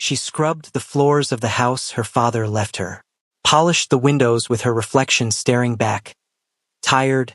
She scrubbed the floors of the house her father left her, polished the windows with her reflection staring back, tired,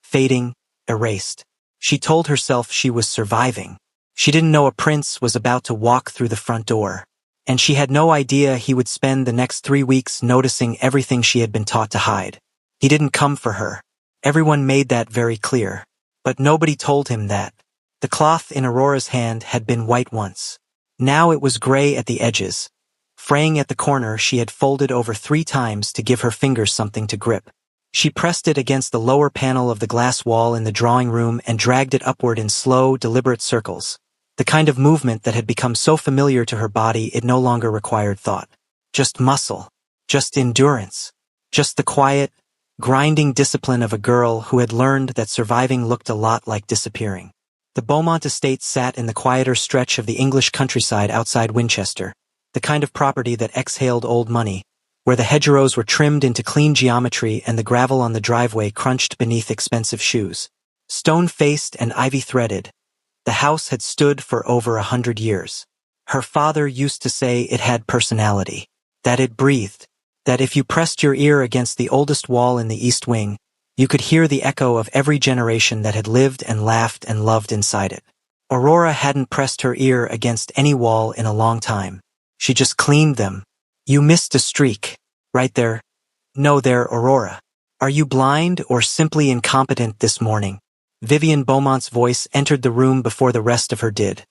fading, erased. She told herself she was surviving. She didn't know a prince was about to walk through the front door, and she had no idea he would spend the next 3 weeks noticing everything she had been taught to hide. He didn't come for her. Everyone made that very clear. But nobody told him that. The cloth in Aurora's hand had been white once. Now it was gray at the edges. Fraying at the corner, she had folded over 3 times to give her fingers something to grip. She pressed it against the lower panel of the glass wall in the drawing room and dragged it upward in slow, deliberate circles. The kind of movement that had become so familiar to her body it no longer required thought. Just muscle. Just endurance. Just the quiet, grinding discipline of a girl who had learned that surviving looked a lot like disappearing. The Beaumont estate sat in the quieter stretch of the English countryside outside Winchester, the kind of property that exhaled old money, where the hedgerows were trimmed into clean geometry and the gravel on the driveway crunched beneath expensive shoes. Stone-faced and ivy-threaded, the house had stood for over 100 years. Her father used to say it had personality, that it breathed, that if you pressed your ear against the oldest wall in the east wing, you could hear the echo of every generation that had lived and laughed and loved inside it. Aurora hadn't pressed her ear against any wall in a long time. She just cleaned them. You missed a streak. Right there. No, there, Aurora. Are you blind or simply incompetent this morning? Vivian Beaumont's voice entered the room before the rest of her did.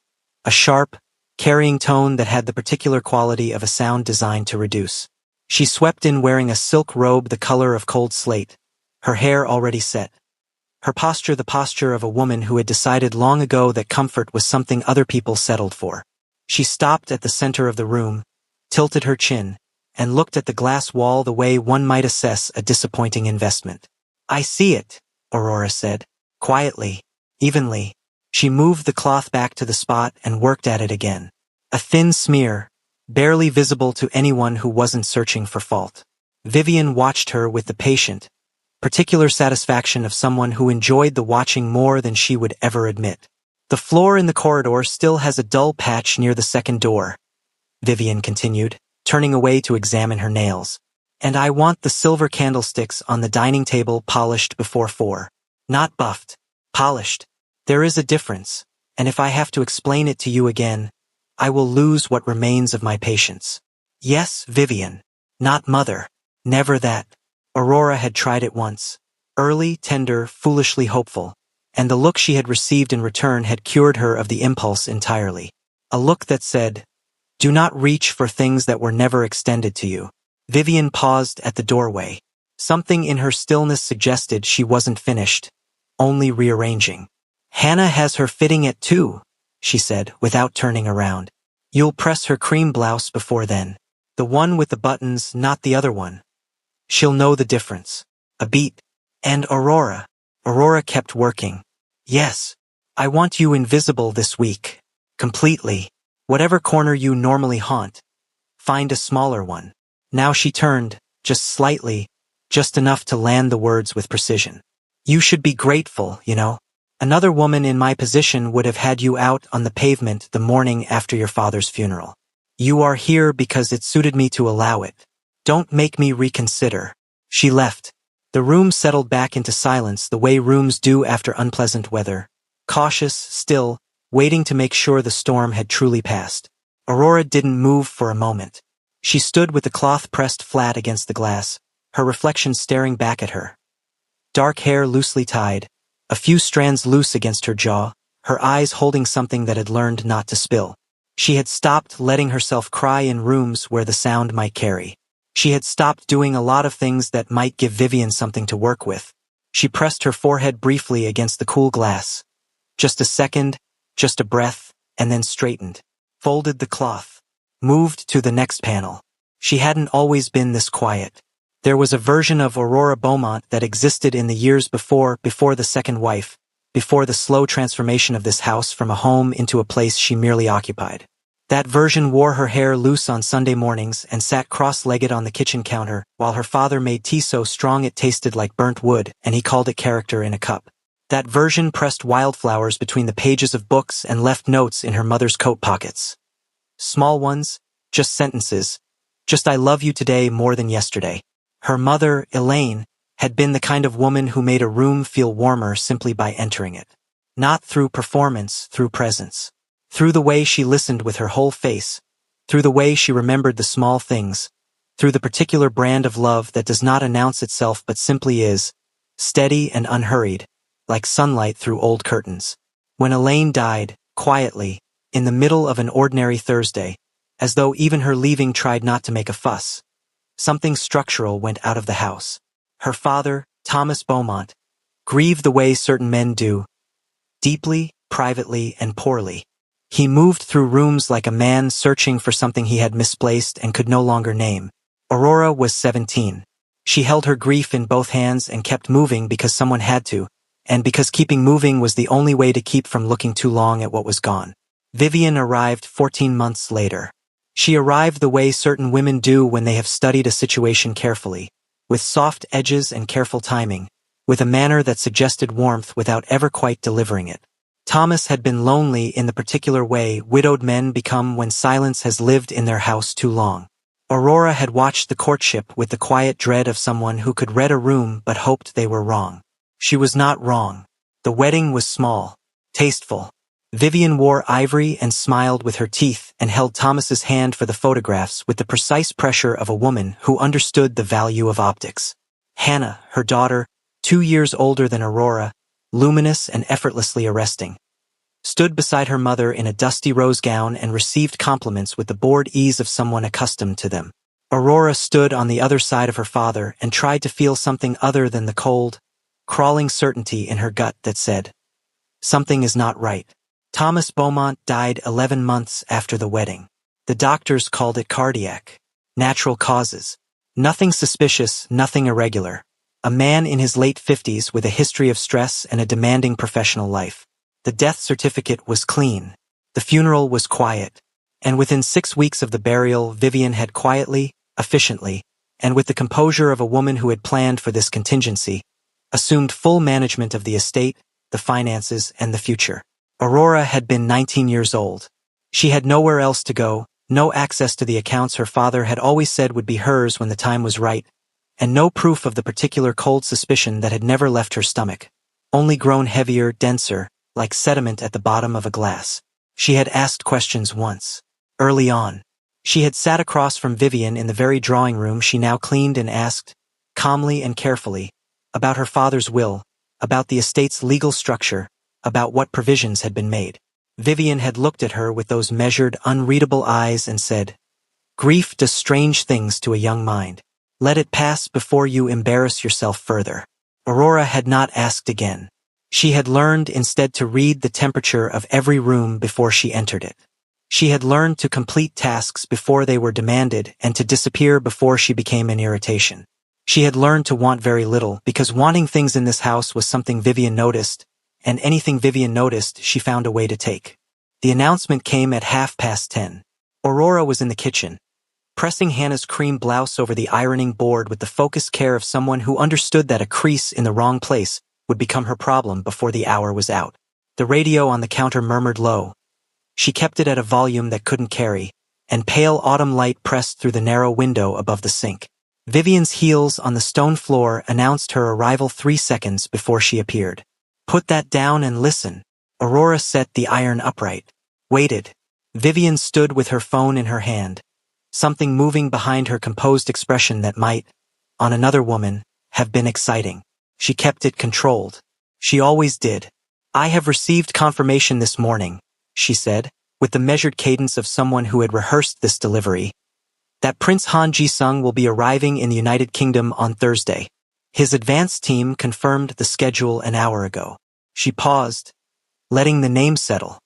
A sharp, carrying tone that had the particular quality of a sound designed to reduce. She swept in wearing a silk robe the color of cold slate, her hair already set. Her posture the posture of a woman who had decided long ago that comfort was something other people settled for. She stopped at the center of the room, tilted her chin, and looked at the glass wall the way one might assess a disappointing investment. I see it, Aurora said. Quietly, evenly, she moved the cloth back to the spot and worked at it again. A thin smear, barely visible to anyone who wasn't searching for fault. Vivian watched her with the patient, particular satisfaction of someone who enjoyed the watching more than she would ever admit. The floor in the corridor still has a dull patch near the second door, Vivian continued, turning away to examine her nails. And I want the silver candlesticks on the dining table polished before 4. Not buffed, polished. There is a difference, and if I have to explain it to you again, I will lose what remains of my patience. Yes, Vivian. Not mother. Never that. Aurora had tried it once. Early, tender, foolishly hopeful, and the look she had received in return had cured her of the impulse entirely. A look that said, do not reach for things that were never extended to you. Vivian paused at the doorway. Something in her stillness suggested she wasn't finished, only rearranging. Hannah has her fitting at 2, she said, without turning around. You'll press her cream blouse before then. The one with the buttons, not the other one. She'll know the difference. A beat. And Aurora. Aurora kept working. Yes. I want you invisible this week. Completely. Whatever corner you normally haunt. Find a smaller one. Now she turned, just slightly, just enough to land the words with precision. You should be grateful, you know. Another woman in my position would have had you out on the pavement the morning after your father's funeral. You are here because it suited me to allow it. Don't make me reconsider. She left. The room settled back into silence the way rooms do after unpleasant weather. Cautious, still, waiting to make sure the storm had truly passed. Aurora didn't move for a moment. She stood with the cloth pressed flat against the glass, her reflection staring back at her. Dark hair loosely tied, a few strands loose against her jaw, her eyes holding something that had learned not to spill. She had stopped letting herself cry in rooms where the sound might carry. She had stopped doing a lot of things that might give Vivian something to work with. She pressed her forehead briefly against the cool glass. Just a second, just a breath, and then straightened. Folded the cloth. Moved to the next panel. She hadn't always been this quiet. There was a version of Aurora Beaumont that existed in the years before the second wife, before the slow transformation of this house from a home into a place she merely occupied. That version wore her hair loose on Sunday mornings and sat cross-legged on the kitchen counter while her father made tea so strong it tasted like burnt wood and he called it character in a cup. That version pressed wildflowers between the pages of books and left notes in her mother's coat pockets. Small ones, just sentences. Just I love you today more than yesterday. Her mother, Elaine, had been the kind of woman who made a room feel warmer simply by entering it. Not through performance, through presence. Through the way she listened with her whole face. Through the way she remembered the small things. Through the particular brand of love that does not announce itself but simply is, steady and unhurried, like sunlight through old curtains. When Elaine died, quietly, in the middle of an ordinary Thursday, as though even her leaving tried not to make a fuss, something structural went out of the house. Her father, Thomas Beaumont, grieved the way certain men do, deeply, privately, and poorly. He moved through rooms like a man searching for something he had misplaced and could no longer name. Aurora was 17. She held her grief in both hands and kept moving because someone had to, and because keeping moving was the only way to keep from looking too long at what was gone. Vivian arrived 14 months later. She arrived the way certain women do when they have studied a situation carefully, with soft edges and careful timing, with a manner that suggested warmth without ever quite delivering it. Thomas had been lonely in the particular way widowed men become when silence has lived in their house too long. Aurora had watched the courtship with the quiet dread of someone who could read a room but hoped they were wrong. She was not wrong. The wedding was small, tasteful. Vivian wore ivory and smiled with her teeth and held Thomas's hand for the photographs with the precise pressure of a woman who understood the value of optics. Hannah, her daughter, 2 years older than Aurora, luminous and effortlessly arresting, stood beside her mother in a dusty rose gown and received compliments with the bored ease of someone accustomed to them. Aurora stood on the other side of her father and tried to feel something other than the cold, crawling certainty in her gut that said, something is not right. Thomas Beaumont died 11 months after the wedding. The doctors called it cardiac. Natural causes. Nothing suspicious, nothing irregular. A man in his late 50s with a history of stress and a demanding professional life. The death certificate was clean. The funeral was quiet. And within 6 weeks of the burial, Vivian had quietly, efficiently, and with the composure of a woman who had planned for this contingency, assumed full management of the estate, the finances, and the future. Aurora had been 19 years old. She had nowhere else to go, no access to the accounts her father had always said would be hers when the time was right, and no proof of the particular cold suspicion that had never left her stomach, only grown heavier, denser, like sediment at the bottom of a glass. She had asked questions once. Early on. She had sat across from Vivian in the very drawing room she now cleaned and asked, calmly and carefully, about her father's will, about the estate's legal structure, about what provisions had been made. Vivian had looked at her with those measured, unreadable eyes and said, grief does strange things to a young mind. Let it pass before you embarrass yourself further. Aurora had not asked again. She had learned instead to read the temperature of every room before she entered it. She had learned to complete tasks before they were demanded and to disappear before she became an irritation. She had learned to want very little because wanting things in this house was something Vivian noticed, and anything Vivian noticed she found a way to take. The announcement came at 10:30. Aurora was in the kitchen, pressing Hannah's cream blouse over the ironing board with the focused care of someone who understood that a crease in the wrong place would become her problem before the hour was out. The radio on the counter murmured low. She kept it at a volume that couldn't carry, and pale autumn light pressed through the narrow window above the sink. Vivian's heels on the stone floor announced her arrival 3 seconds before she appeared. Put that down and listen. Aurora set the iron upright. Waited. Vivian stood with her phone in her hand, something moving behind her composed expression that might, on another woman, have been exciting. She kept it controlled. She always did. I have received confirmation this morning, she said, with the measured cadence of someone who had rehearsed this delivery, that Prince Han Ji-sung will be arriving in the United Kingdom on Thursday. His advance team confirmed the schedule an hour ago. She paused, letting the name settle.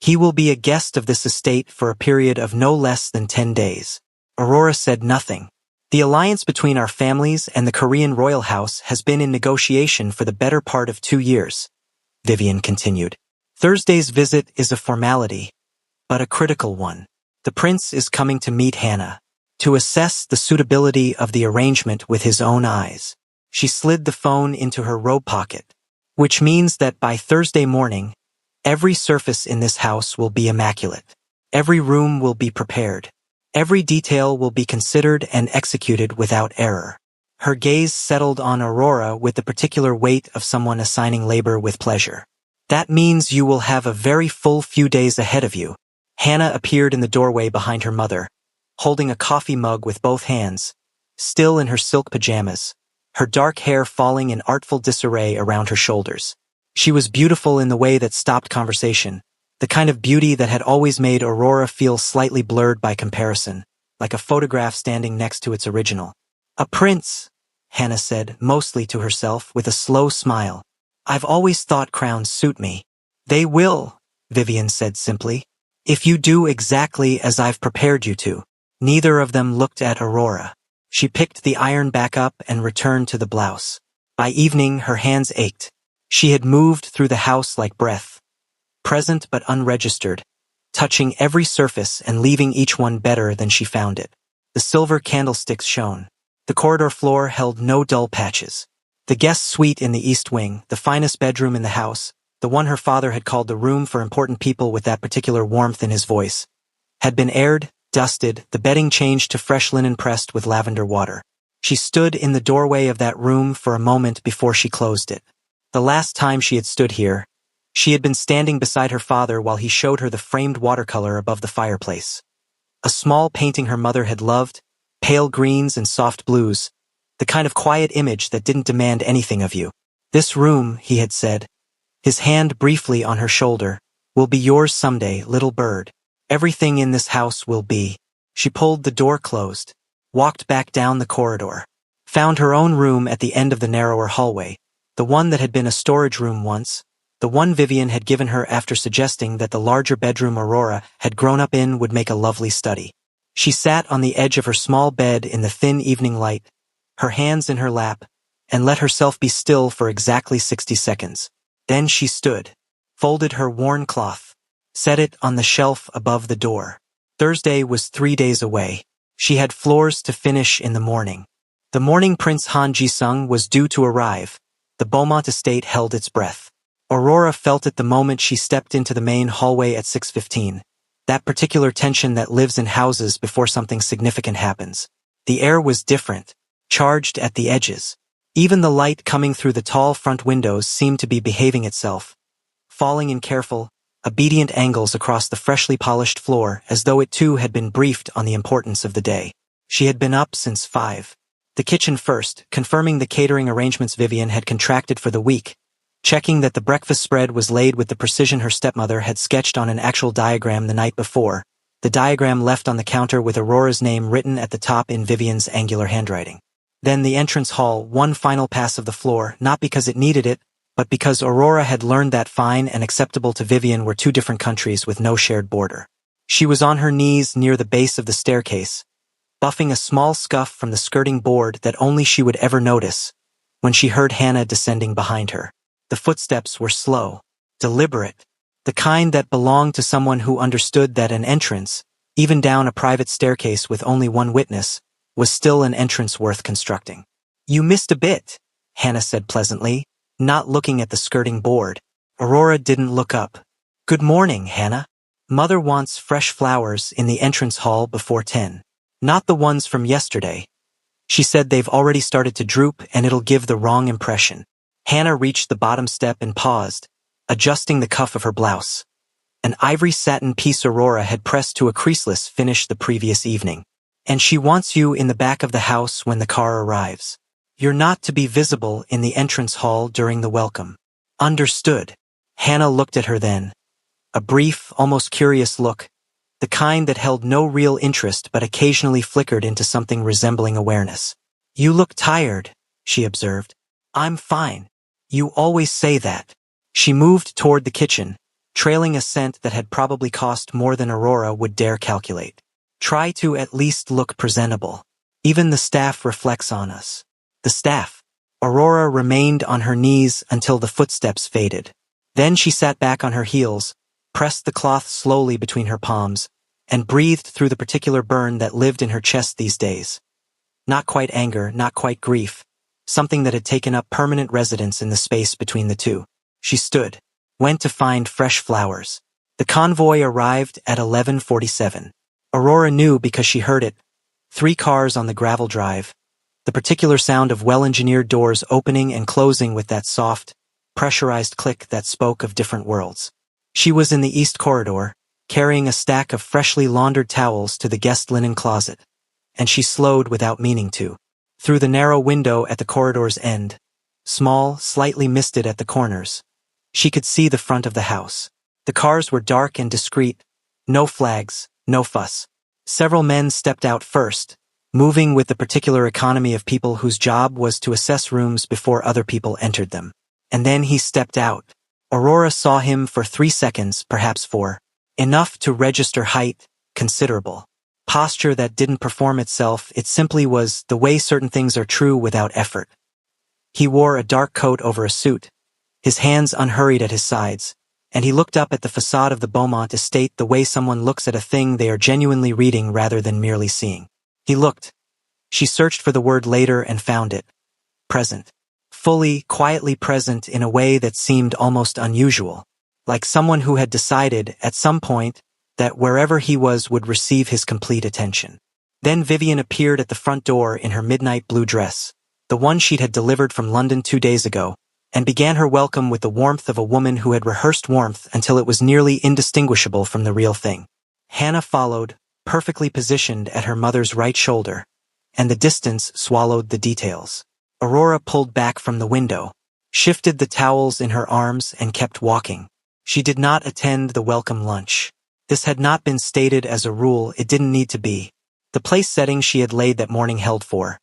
He will be a guest of this estate for a period of no less than 10 days. Aurora said nothing. The alliance between our families and the Korean royal house has been in negotiation for the better part of 2 years, Vivian continued. Thursday's visit is a formality, but a critical one. The prince is coming to meet Hannah, to assess the suitability of the arrangement with his own eyes. She slid the phone into her robe pocket, which means that by Thursday morning, every surface in this house will be immaculate. Every room will be prepared. Every detail will be considered and executed without error. Her gaze settled on Aurora with the particular weight of someone assigning labor with pleasure. That means you will have a very full few days ahead of you. Hannah appeared in the doorway behind her mother, holding a coffee mug with both hands, still in her silk pajamas, her dark hair falling in artful disarray around her shoulders. She was beautiful in the way that stopped conversation, the kind of beauty that had always made Aurora feel slightly blurred by comparison, like a photograph standing next to its original. "A prince," Hannah said, mostly to herself, with a slow smile. "I've always thought crowns suit me." "They will," Vivian said simply, "if you do exactly as I've prepared you to." Neither of them looked at Aurora. She picked the iron back up and returned to the blouse. By evening, her hands ached. She had moved through the house like breath, present but unregistered, touching every surface and leaving each one better than she found it. The silver candlesticks shone. The corridor floor held no dull patches. The guest suite in the east wing, the finest bedroom in the house, the one her father had called the room for important people with that particular warmth in his voice, had been aired, dusted, the bedding changed to fresh linen pressed with lavender water. She stood in the doorway of that room for a moment before she closed it. The last time she had stood here, she had been standing beside her father while he showed her the framed watercolor above the fireplace. A small painting her mother had loved, pale greens and soft blues, the kind of quiet image that didn't demand anything of you. "This room," he had said, his hand briefly on her shoulder, "will be yours someday, little bird. Everything in this house will be." She pulled the door closed, walked back down the corridor, found her own room at the end of the narrower hallway, the one that had been a storage room once, the one Vivian had given her after suggesting that the larger bedroom Aurora had grown up in would make a lovely study. She sat on the edge of her small bed in the thin evening light, her hands in her lap, and let herself be still for exactly 60 seconds. Then she stood, folded her worn cloth, set it on the shelf above the door. Thursday was 3 days away. She had floors to finish in the morning. The morning Prince Han Ji-sung was due to arrive. The Beaumont estate held its breath. Aurora felt it the moment she stepped into the main hallway at 6:15. That particular tension that lives in houses before something significant happens. The air was different, charged at the edges. Even the light coming through the tall front windows seemed to be behaving itself, falling in careful, obedient angles across the freshly polished floor as though it too had been briefed on the importance of the day. She had been up since 5. The kitchen first, confirming the catering arrangements Vivian had contracted for the week, checking that the breakfast spread was laid with the precision her stepmother had sketched on an actual diagram the night before, the diagram left on the counter with Aurora's name written at the top in Vivian's angular handwriting. Then the entrance hall, one final pass of the floor, not because it needed it, but because Aurora had learned that fine and acceptable to Vivian were two different countries with no shared border. She was on her knees near the base of the staircase, buffing a small scuff from the skirting board that only she would ever notice, when she heard Hannah descending behind her. The footsteps were slow, deliberate, the kind that belonged to someone who understood that an entrance, even down a private staircase with only one witness, was still an entrance worth constructing. "You missed a bit," Hannah said pleasantly, not looking at the skirting board. Aurora didn't look up. "Good morning, Hannah. Mother wants fresh flowers in the entrance hall before 10. Not the ones from yesterday. She said they've already started to droop and it'll give the wrong impression." Hannah reached the bottom step and paused, adjusting the cuff of her blouse. An ivory satin piece Aurora had pressed to a creaseless finish the previous evening. "And she wants you in the back of the house when the car arrives. You're not to be visible in the entrance hall during the welcome." "Understood." Hannah looked at her then. A brief, almost curious look, the kind that held no real interest but occasionally flickered into something resembling awareness. "You look tired," she observed. "I'm fine. You always say that." She moved toward the kitchen, trailing a scent that had probably cost more than Aurora would dare calculate. "Try to at least look presentable. Even the staff reflects on us." The staff. Aurora remained on her knees until the footsteps faded. Then she sat back on her heels, pressed the cloth slowly between her palms, and breathed through the particular burn that lived in her chest these days. Not quite anger, not quite grief, something that had taken up permanent residence in the space between the two. She stood, went to find fresh flowers. The convoy arrived at 11:47. Aurora knew because she heard it. 3 cars on the gravel drive. The particular sound of well-engineered doors opening and closing with that soft, pressurized click that spoke of different worlds. She was in the east corridor, carrying a stack of freshly laundered towels to the guest linen closet, and she slowed without meaning to. Through the narrow window at the corridor's end, small, slightly misted at the corners, she could see the front of the house. The cars were dark and discreet, no flags, no fuss. Several men stepped out first, moving with the particular economy of people whose job was to assess rooms before other people entered them. And then he stepped out. Aurora saw him for 3 seconds, perhaps 4. Enough to register height, considerable. Posture that didn't perform itself, it simply was the way certain things are true without effort. He wore a dark coat over a suit, his hands unhurried at his sides, and he looked up at the facade of the Beaumont estate the way someone looks at a thing they are genuinely reading rather than merely seeing. He looked. She searched for the word later and found it. Present. Fully, quietly present in a way that seemed almost unusual, like someone who had decided, at some point, that wherever he was would receive his complete attention. Then Vivian appeared at the front door in her midnight blue dress, the one she'd had delivered from London 2 days ago, and began her welcome with the warmth of a woman who had rehearsed warmth until it was nearly indistinguishable from the real thing. Hannah followed, perfectly positioned at her mother's right shoulder, and the distance swallowed the details. Aurora pulled back from the window, shifted the towels in her arms and kept walking. She did not attend the welcome lunch. This had not been stated as a rule, it didn't need to be. The place setting she had laid that morning held for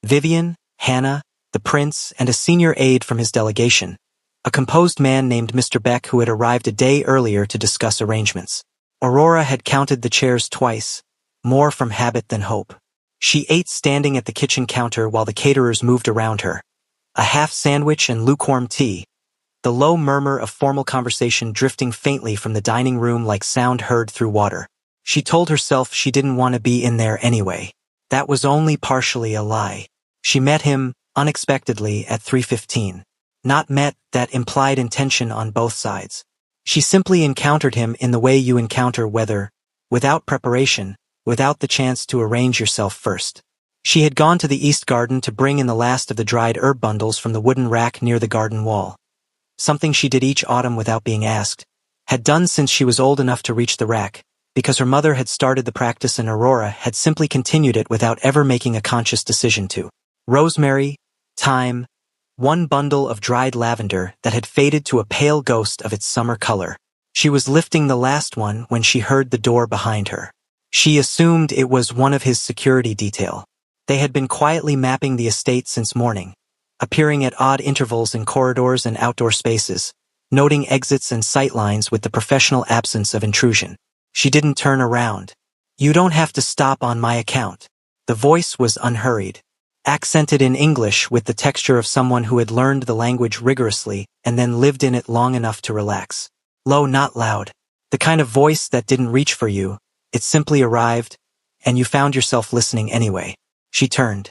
Vivian, Hannah, the prince, and a senior aide from his delegation, a composed man named Mr. Beck who had arrived a day earlier to discuss arrangements. Aurora had counted the chairs twice, more from habit than hope. She ate standing at the kitchen counter while the caterers moved around her. A half sandwich and lukewarm tea, the low murmur of formal conversation drifting faintly from the dining room like sound heard through water. She told herself she didn't want to be in there anyway. That was only partially a lie. She met him, unexpectedly, at 3:15. Not met, that implied intention on both sides. She simply encountered him in the way you encounter weather, without preparation, without the chance to arrange yourself first. She had gone to the east garden to bring in the last of the dried herb bundles from the wooden rack near the garden wall. Something she did each autumn without being asked, had done since she was old enough to reach the rack, because her mother had started the practice and Aurora had simply continued it without ever making a conscious decision to. Rosemary, thyme, 1 bundle of dried lavender that had faded to a pale ghost of its summer color. She was lifting the last one when she heard the door behind her. She assumed it was one of his security detail. They had been quietly mapping the estate since morning, appearing at odd intervals in corridors and outdoor spaces, noting exits and sightlines with the professional absence of intrusion. She didn't turn around. "You don't have to stop on my account." The voice was unhurried, accented in English with the texture of someone who had learned the language rigorously and then lived in it long enough to relax. Low, not loud. The kind of voice that didn't reach for you. It simply arrived, and you found yourself listening anyway. She turned.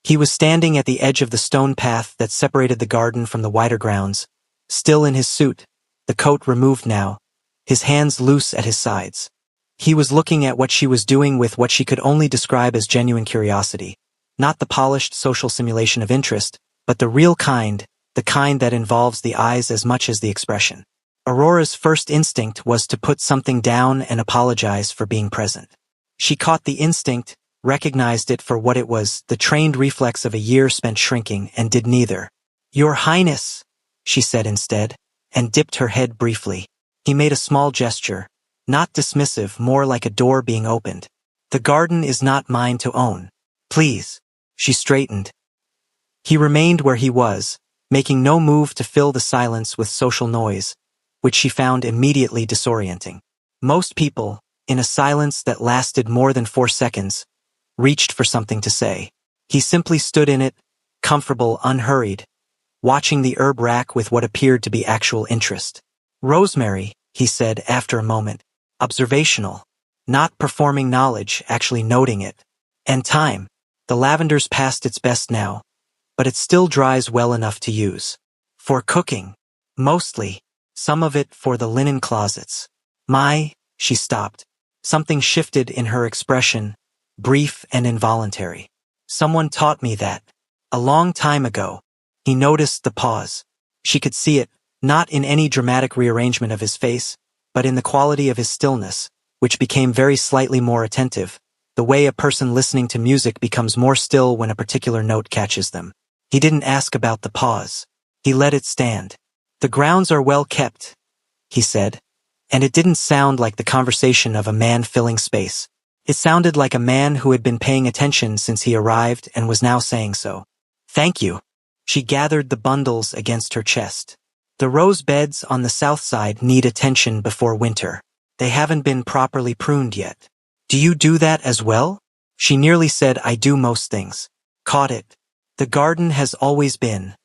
He was standing at the edge of the stone path that separated the garden from the wider grounds, still in his suit, the coat removed now, his hands loose at his sides. He was looking at what she was doing with what she could only describe as genuine curiosity, not the polished social simulation of interest, but the real kind, the kind that involves the eyes as much as the expression. Aurora's first instinct was to put something down and apologize for being present. She caught the instinct, recognized it for what it was, the trained reflex of a year spent shrinking, and did neither. "Your Highness," she said instead, and dipped her head briefly. He made a small gesture, not dismissive, more like a door being opened. "The garden is not mine to own. Please." She straightened. He remained where he was, making no move to fill the silence with social noise, which she found immediately disorienting. Most people, in a silence that lasted more than 4 seconds, reached for something to say. He simply stood in it, comfortable, unhurried, watching the herb rack with what appeared to be actual interest. "Rosemary," he said after a moment, observational, not performing knowledge, actually noting it. "And thyme. The lavender's past its best now, but it still dries well enough to use. For cooking. Mostly. Some of it for the linen closets. She stopped. Something shifted in her expression, brief and involuntary. Someone taught me that. A long time ago. He noticed the pause. She could see it, not in any dramatic rearrangement of his face, but in the quality of his stillness, which became very slightly more attentive, the way a person listening to music becomes more still when a particular note catches them. He didn't ask about the pause. He let it stand. "The grounds are well kept," he said, and it didn't sound like the conversation of a man filling space. It sounded like a man who had been paying attention since he arrived and was now saying so. "Thank you." She gathered the bundles against her chest. "The rose beds on the south side need attention before winter. They haven't been properly pruned yet." "Do you do that as well?" She nearly said, "I do most things." Caught it. "The garden has always been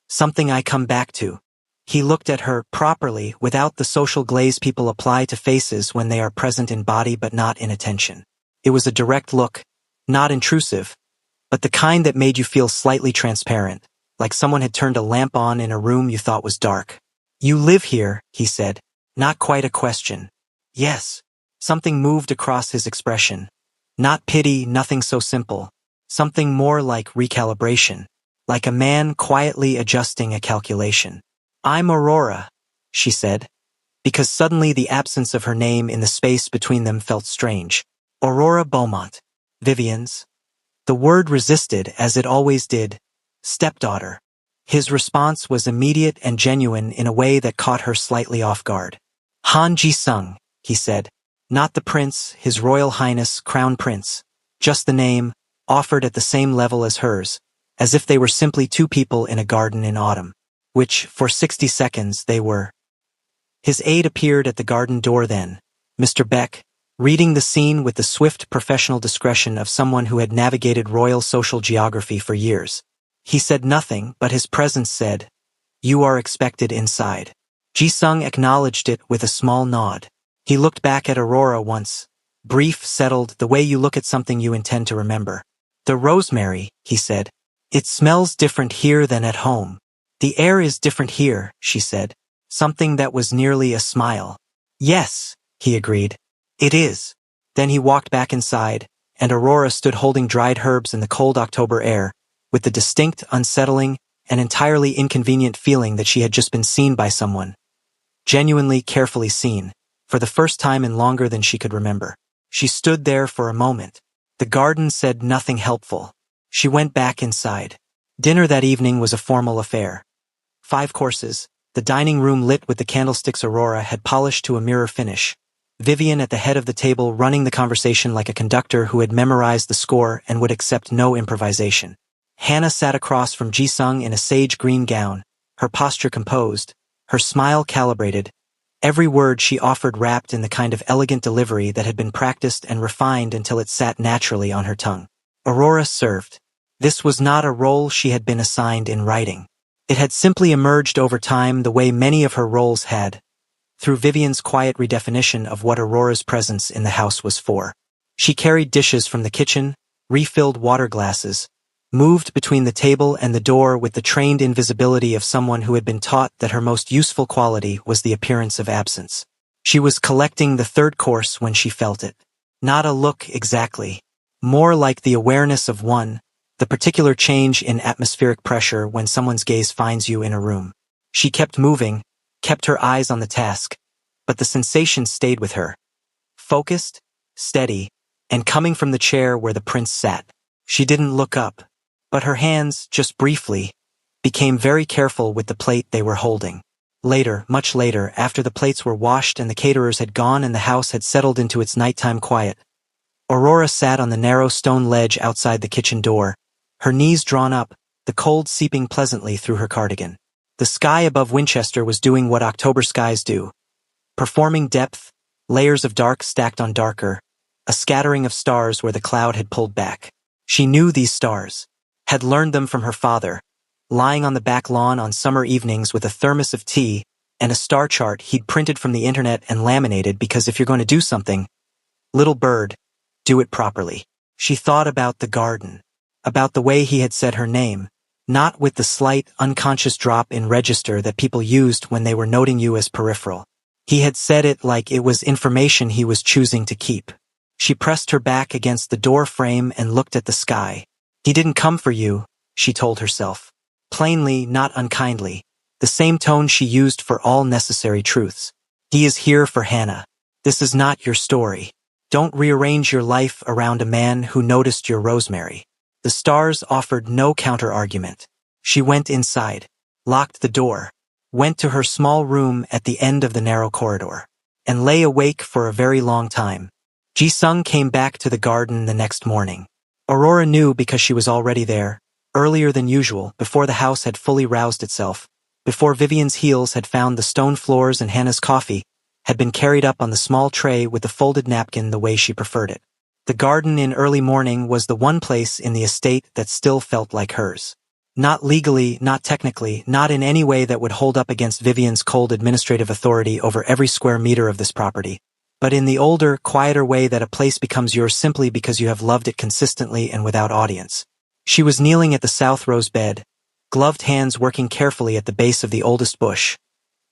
something I come back to." He looked at her properly, without the social glaze people apply to faces when they are present in body but not in attention. It was a direct look, not intrusive, but the kind that made you feel slightly transparent, like someone had turned a lamp on in a room you thought was dark. "You live here," he said. Not quite a question. "Yes." Something moved across his expression. Not pity, nothing so simple. Something more like recalibration. Like a man quietly adjusting a calculation. "I'm Aurora," she said, because suddenly the absence of her name in the space between them felt strange. "Aurora Beaumont. Vivian's." The word resisted, as it always did. "Stepdaughter." His response was immediate and genuine in a way that caught her slightly off guard. "Han Ji-sung," he said. Not the prince, His Royal Highness, Crown Prince. Just the name, offered at the same level as hers, as if they were simply two people in a garden in autumn. Which, for 60 seconds, they were. His aide appeared at the garden door then, Mr. Beck, reading the scene with the swift professional discretion of someone who had navigated royal social geography for years. He said nothing, but his presence said, "You are expected inside." Ji-sung acknowledged it with a small nod. He looked back at Aurora once, brief, settled, the way you look at something you intend to remember. "The rosemary," he said. "It smells different here than at home." "The air is different here," she said, something that was nearly a smile. "Yes," he agreed. "It is." Then he walked back inside, and Aurora stood holding dried herbs in the cold October air, with the distinct, unsettling, and entirely inconvenient feeling that she had just been seen by someone. Genuinely, carefully seen, for the first time in longer than she could remember. She stood there for a moment. The garden said nothing helpful. She went back inside. Dinner that evening was a formal affair. 5 courses, the dining room lit with the candlesticks Aurora had polished to a mirror finish. Vivian at the head of the table running the conversation like a conductor who had memorized the score and would accept no improvisation. Hannah sat across from Ji-sung in a sage green gown, her posture composed, her smile calibrated, every word she offered wrapped in the kind of elegant delivery that had been practiced and refined until it sat naturally on her tongue. Aurora served. This was not a role she had been assigned in writing. It had simply emerged over time the way many of her roles had, through Vivian's quiet redefinition of what Aurora's presence in the house was for. She carried dishes from the kitchen, refilled water glasses, moved between the table and the door with the trained invisibility of someone who had been taught that her most useful quality was the appearance of absence. She was collecting the 3rd course when she felt it. Not a look exactly. More like the awareness of one, the particular change in atmospheric pressure when someone's gaze finds you in a room. She kept moving, kept her eyes on the task, but the sensation stayed with her. Focused, steady, and coming from the chair where the prince sat. She didn't look up. But her hands, just briefly, became very careful with the plate they were holding. Later, much later, after the plates were washed and the caterers had gone and the house had settled into its nighttime quiet, Aurora sat on the narrow stone ledge outside the kitchen door, her knees drawn up, the cold seeping pleasantly through her cardigan. The sky above Winchester was doing what October skies do, performing depth, layers of dark stacked on darker, a scattering of stars where the cloud had pulled back. She knew these stars. Had learned them from her father, lying on the back lawn on summer evenings with a thermos of tea and a star chart he'd printed from the internet and laminated because if you're going to do something, little bird, do it properly. She thought about the garden, about the way he had said her name, not with the slight, unconscious drop in register that people used when they were noting you as peripheral. He had said it like it was information he was choosing to keep. She pressed her back against the door frame and looked at the sky. He didn't come for you, she told herself. Plainly, not unkindly. The same tone she used for all necessary truths. He is here for Hannah. This is not your story. Don't rearrange your life around a man who noticed your rosemary. The stars offered no counter-argument. She went inside, locked the door, went to her small room at the end of the narrow corridor, and lay awake for a very long time. Ji-sung came back to the garden the next morning. Aurora knew because she was already there, earlier than usual, before the house had fully roused itself, before Vivian's heels had found the stone floors and Hannah's coffee had been carried up on the small tray with the folded napkin the way she preferred it. The garden in early morning was the one place in the estate that still felt like hers. Not legally, not technically, not in any way that would hold up against Vivian's cold administrative authority over every square meter of this property, but in the older, quieter way that a place becomes yours simply because you have loved it consistently and without audience. She was kneeling at the south rose bed, gloved hands working carefully at the base of the oldest bush,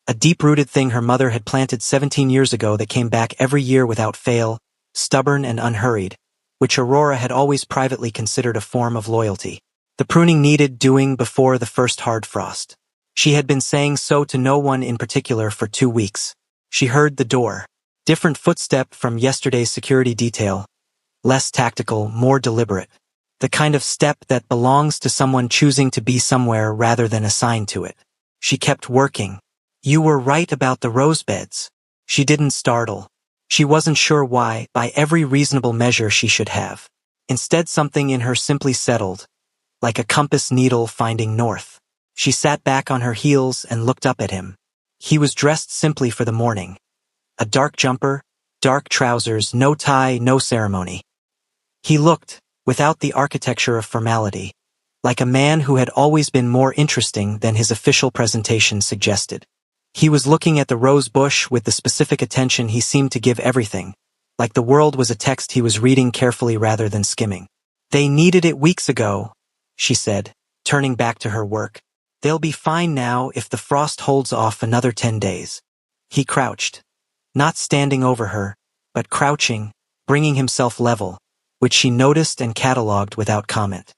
a deep-rooted thing her mother had planted 17 years ago that came back every year without fail, stubborn and unhurried, which Aurora had always privately considered a form of loyalty. The pruning needed doing before the first hard frost. She had been saying so to no one in particular for 2 weeks. She heard the door. Different footstep from yesterday's security detail. Less tactical, more deliberate. The kind of step that belongs to someone choosing to be somewhere rather than assigned to it. She kept working. You were right about the rose beds. She didn't startle. She wasn't sure why, by every reasonable measure she should have. Instead, something in her simply settled, like a compass needle finding north. She sat back on her heels and looked up at him. He was dressed simply for the morning. A dark jumper, dark trousers, no tie, no ceremony. He looked, without the architecture of formality, like a man who had always been more interesting than his official presentation suggested. He was looking at the rose bush with the specific attention he seemed to give everything, like the world was a text he was reading carefully rather than skimming. They needed it weeks ago, she said, turning back to her work. They'll be fine now if the frost holds off another 10 days. He crouched, not standing over her, but crouching, bringing himself level, which she noticed and catalogued without comment.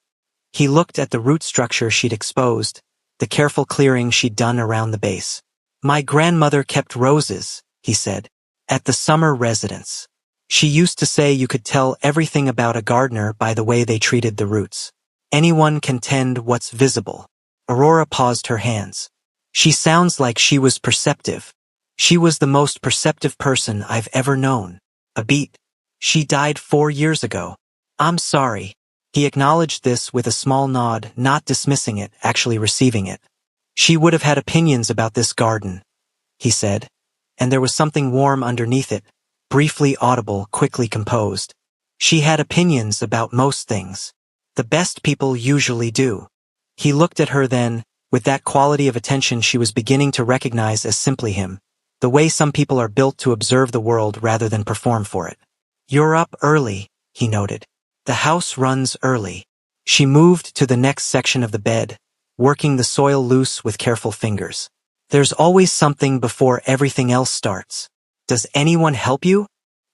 He looked at the root structure she'd exposed, the careful clearing she'd done around the base. My grandmother kept roses, he said, at the summer residence. She used to say you could tell everything about a gardener by the way they treated the roots. Anyone can tend what's visible. Aurora paused her hands. She sounds like she was perceptive. She was the most perceptive person I've ever known. A beat. She died 4 years ago. I'm sorry. He acknowledged this with a small nod, not dismissing it, actually receiving it. She would have had opinions about this garden, he said, and there was something warm underneath it, briefly audible, quickly composed. She had opinions about most things. The best people usually do. He looked at her then, with that quality of attention she was beginning to recognize as simply him, the way some people are built to observe the world rather than perform for it. You're up early, he noted. The house runs early. She moved to the next section of the bed, working the soil loose with careful fingers. There's always something before everything else starts. Does anyone help you?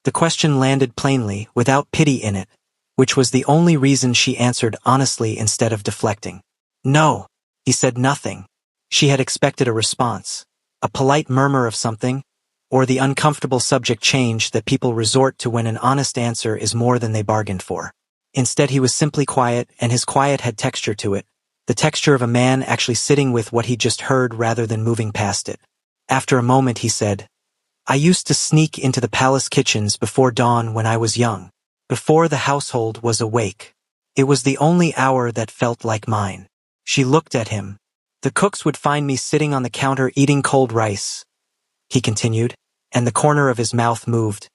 The question landed plainly, without pity in it, which was the only reason she answered honestly instead of deflecting. No, he said nothing. She had expected a response, a polite murmur of something, or the uncomfortable subject change that people resort to when an honest answer is more than they bargained for. Instead, he was simply quiet, and his quiet had texture to it, the texture of a man actually sitting with what he just heard rather than moving past it. After a moment, he said, I used to sneak into the palace kitchens before dawn when I was young, before the household was awake. It was the only hour that felt like mine. She looked at him. The cooks would find me sitting on the counter eating cold rice, he continued, and the corner of his mouth moved.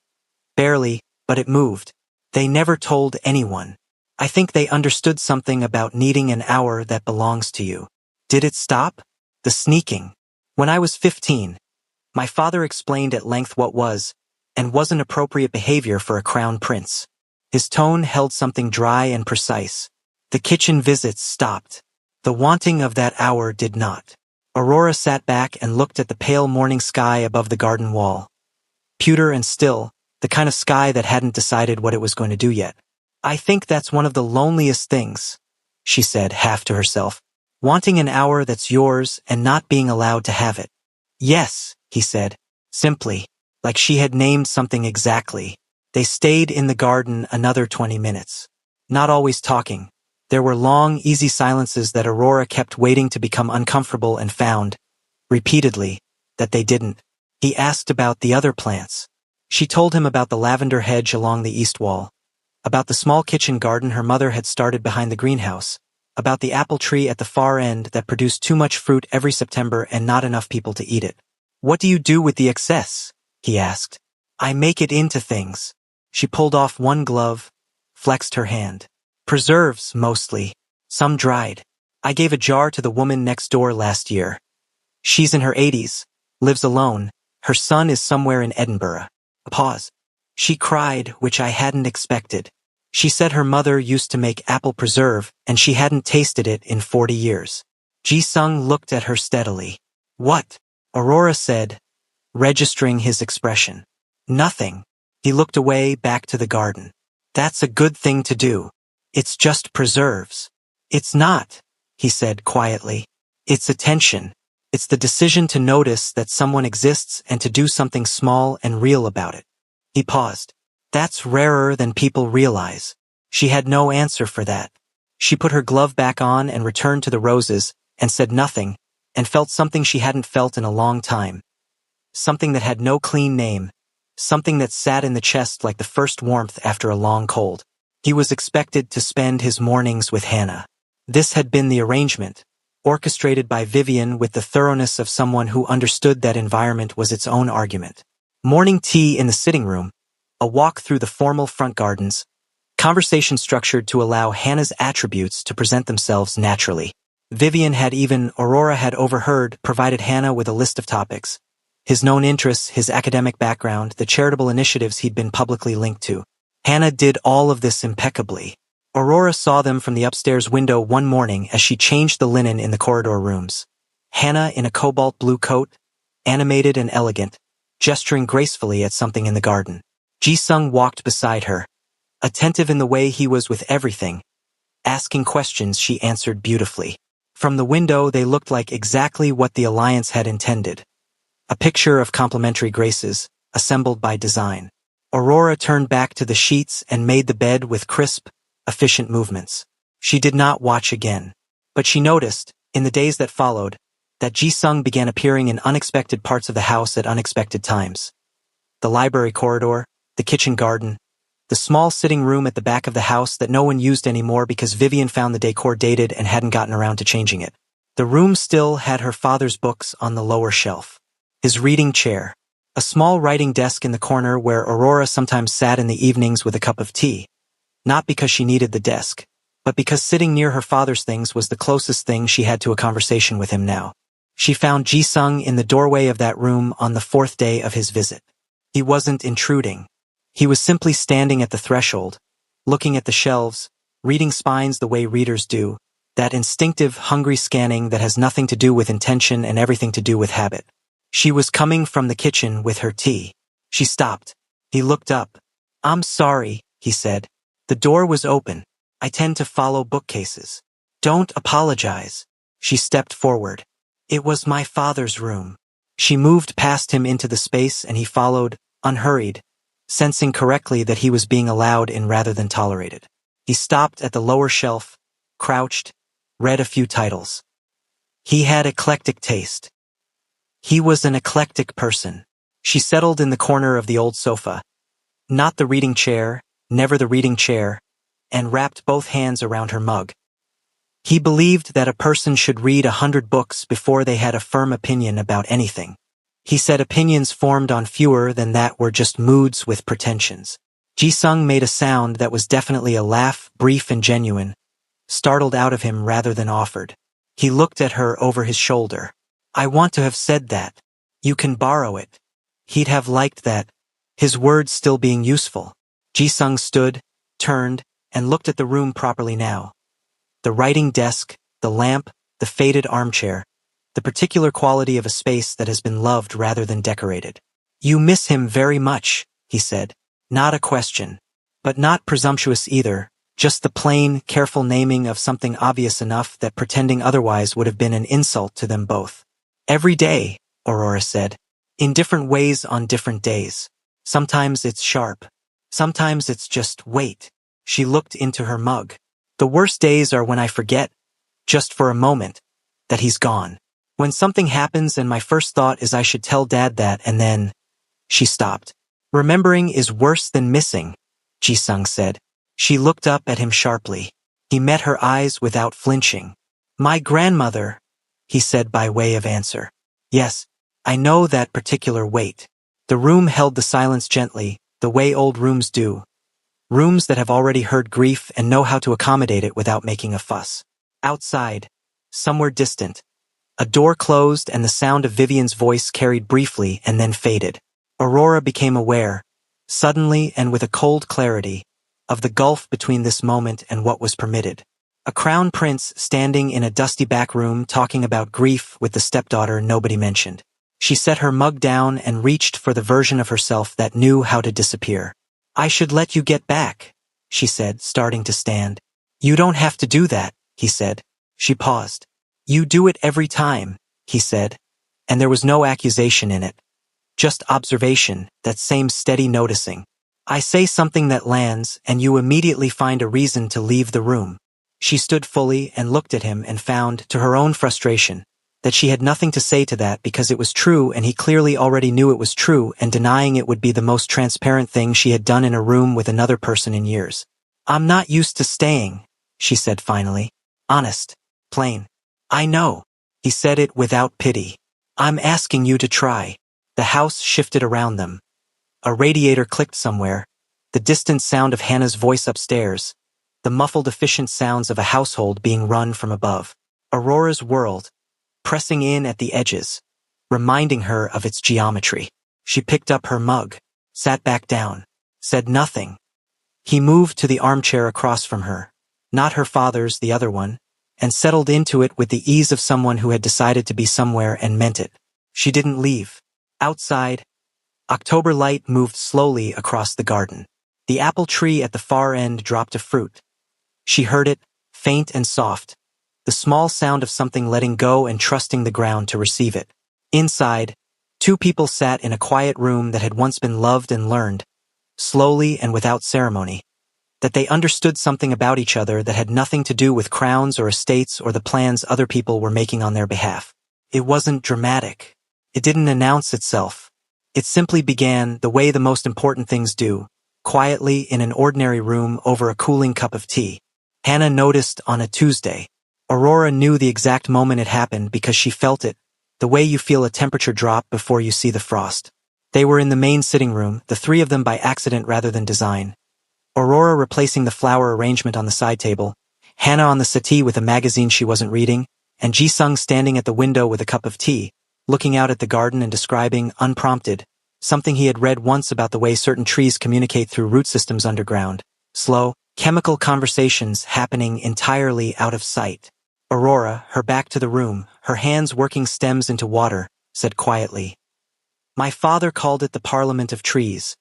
Barely, but it moved. They never told anyone. I think they understood something about needing an hour that belongs to you. Did it stop? The sneaking. When I was 15, my father explained at length what was, and wasn't appropriate behavior for a crown prince. His tone held something dry and precise. The kitchen visits stopped. The wanting of that hour did not. Aurora sat back and looked at the pale morning sky above the garden wall. Pewter and still, the kind of sky that hadn't decided what it was going to do yet. I think that's one of the loneliest things, she said, half to herself. Wanting an hour that's yours and not being allowed to have it. Yes, he said, simply, like she had named something exactly. They stayed in the garden another 20 minutes. Not always talking. There were long, easy silences that Aurora kept waiting to become uncomfortable and found, repeatedly, that they didn't. He asked about the other plants. She told him about the lavender hedge along the east wall, about the small kitchen garden her mother had started behind the greenhouse, about the apple tree at the far end that produced too much fruit every September and not enough people to eat it. What do you do with the excess? He asked. I make it into things. She pulled off one glove, flexed her hand. Preserves, mostly. Some dried. I gave a jar to the woman next door last year. She's in her 80s, lives alone. Her son is somewhere in Edinburgh. A pause. She cried, which I hadn't expected. She said her mother used to make apple preserve, and she hadn't tasted it in 40 years. Ji-sung looked at her steadily. What? Aurora said, registering his expression. Nothing. He looked away, back to the garden. That's a good thing to do. It's just preserves. It's not, he said quietly. It's attention. It's the decision to notice that someone exists and to do something small and real about it. He paused. That's rarer than people realize. She had no answer for that. She put her glove back on and returned to the roses, and said nothing, and felt something she hadn't felt in a long time. Something that had no clean name. Something that sat in the chest like the first warmth after a long cold. He was expected to spend his mornings with Hannah. This had been the arrangement, orchestrated by Vivian with the thoroughness of someone who understood that environment was its own argument. Morning tea in the sitting room, a walk through the formal front gardens, conversation structured to allow Hannah's attributes to present themselves naturally. Vivian had Aurora had overheard, provided Hannah with a list of topics. His known interests, his academic background, the charitable initiatives he'd been publicly linked to. Hannah did all of this impeccably. Aurora saw them from the upstairs window one morning as she changed the linen in the corridor rooms. Hannah in a cobalt blue coat, animated and elegant, gesturing gracefully at something in the garden. Ji-sung walked beside her, attentive in the way he was with everything. Asking questions she answered beautifully. From the window they looked like exactly what the alliance had intended. A picture of complementary graces, assembled by design. Aurora turned back to the sheets and made the bed with crisp, efficient movements. She did not watch again. But she noticed, in the days that followed, that Ji-sung began appearing in unexpected parts of the house at unexpected times. The library corridor, the kitchen garden, the small sitting room at the back of the house that no one used anymore because Vivian found the decor dated and hadn't gotten around to changing it. The room still had her father's books on the lower shelf. His reading chair. A small writing desk in the corner where Aurora sometimes sat in the evenings with a cup of tea. Not because she needed the desk, but because sitting near her father's things was the closest thing she had to a conversation with him now. She found Ji-sung in the doorway of that room on the 4th day of his visit. He wasn't intruding. He was simply standing at the threshold, looking at the shelves, reading spines the way readers do, that instinctive, hungry scanning that has nothing to do with intention and everything to do with habit. She was coming from the kitchen with her tea. She stopped. He looked up. I'm sorry, he said. The door was open. I tend to follow bookcases. Don't apologize. She stepped forward. It was my father's room. She moved past him into the space and he followed, unhurried, sensing correctly that he was being allowed in rather than tolerated. He stopped at the lower shelf, crouched, read a few titles. He had eclectic taste. He was an eclectic person. She settled in the corner of the old sofa. Not the reading chair, never the reading chair, and wrapped both hands around her mug. He believed that a person should read 100 books before they had a firm opinion about anything. He said opinions formed on fewer than that were just moods with pretensions. Ji-sung made a sound that was definitely a laugh, brief and genuine, startled out of him rather than offered. He looked at her over his shoulder. I want to have said that. You can borrow it. He'd have liked that, his words still being useful. Ji-sung stood, turned, and looked at the room properly now. The writing desk, the lamp, the faded armchair. the particular quality of a space that has been loved rather than decorated. "You miss him very much," he said. Not a question. But not presumptuous either, just the plain, careful naming of something obvious enough that pretending otherwise would have been an insult to them both. "Every day," Aurora said. "In different ways on different days. Sometimes it's sharp. Sometimes it's just wait." She looked into her mug. "The worst days are when I forget, just for a moment, that he's gone. When something happens and my first thought is I should tell Dad that and then—" She stopped. "Remembering is worse than missing," Ji-sung said. She looked up at him sharply. He met her eyes without flinching. "My grandmother," he said by way of answer. "Yes, I know that particular wait." The room held the silence gently, the way old rooms do. Rooms that have already heard grief and know how to accommodate it without making a fuss. Outside, somewhere distant, a door closed and the sound of Vivian's voice carried briefly and then faded. Aurora became aware, suddenly and with a cold clarity, of the gulf between this moment and what was permitted. A crown prince standing in a dusty back room talking about grief with the stepdaughter nobody mentioned. She set her mug down and reached for the version of herself that knew how to disappear. "I should let you get back," she said, starting to stand. "You don't have to do that," he said. She paused. "You do it every time," he said, and there was no accusation in it. Just observation, that same steady noticing. "I say something that lands, and you immediately find a reason to leave the room." She stood fully and looked at him and found, to her own frustration, that she had nothing to say to that because it was true and he clearly already knew it was true, and denying it would be the most transparent thing she had done in a room with another person in years. "I'm not used to staying," she said finally. "Honest. Plain." "I know." He said it without pity. "I'm asking you to try." The house shifted around them. A radiator clicked somewhere, the distant sound of Hannah's voice upstairs, the muffled efficient sounds of a household being run from above. Aurora's world, pressing in at the edges, reminding her of its geometry. She picked up her mug, sat back down, said nothing. He moved to the armchair across from her, not her father's, the other one, and settled into it with the ease of someone who had decided to be somewhere and meant it. She didn't leave. Outside, October light moved slowly across the garden. The apple tree at the far end dropped a fruit. She heard it, faint and soft, the small sound of something letting go and trusting the ground to receive it. Inside, two people sat in a quiet room that had once been loved and learned, slowly and without ceremony, that they understood something about each other that had nothing to do with crowns or estates or the plans other people were making on their behalf. It wasn't dramatic. It didn't announce itself. It simply began the way the most important things do, quietly in an ordinary room over a cooling cup of tea. Hannah noticed on a Tuesday. Aurora knew the exact moment it happened because she felt it, the way you feel a temperature drop before you see the frost. They were in the main sitting room, the three of them by accident rather than design. Aurora replacing the flower arrangement on the side table, Hannah on the settee with a magazine she wasn't reading, and Ji-sung standing at the window with a cup of tea, looking out at the garden and describing, unprompted, something he had read once about the way certain trees communicate through root systems underground. Slow, chemical conversations happening entirely out of sight. Aurora, her back to the room, her hands working stems into water, said quietly, "My father called it the Parliament of Trees.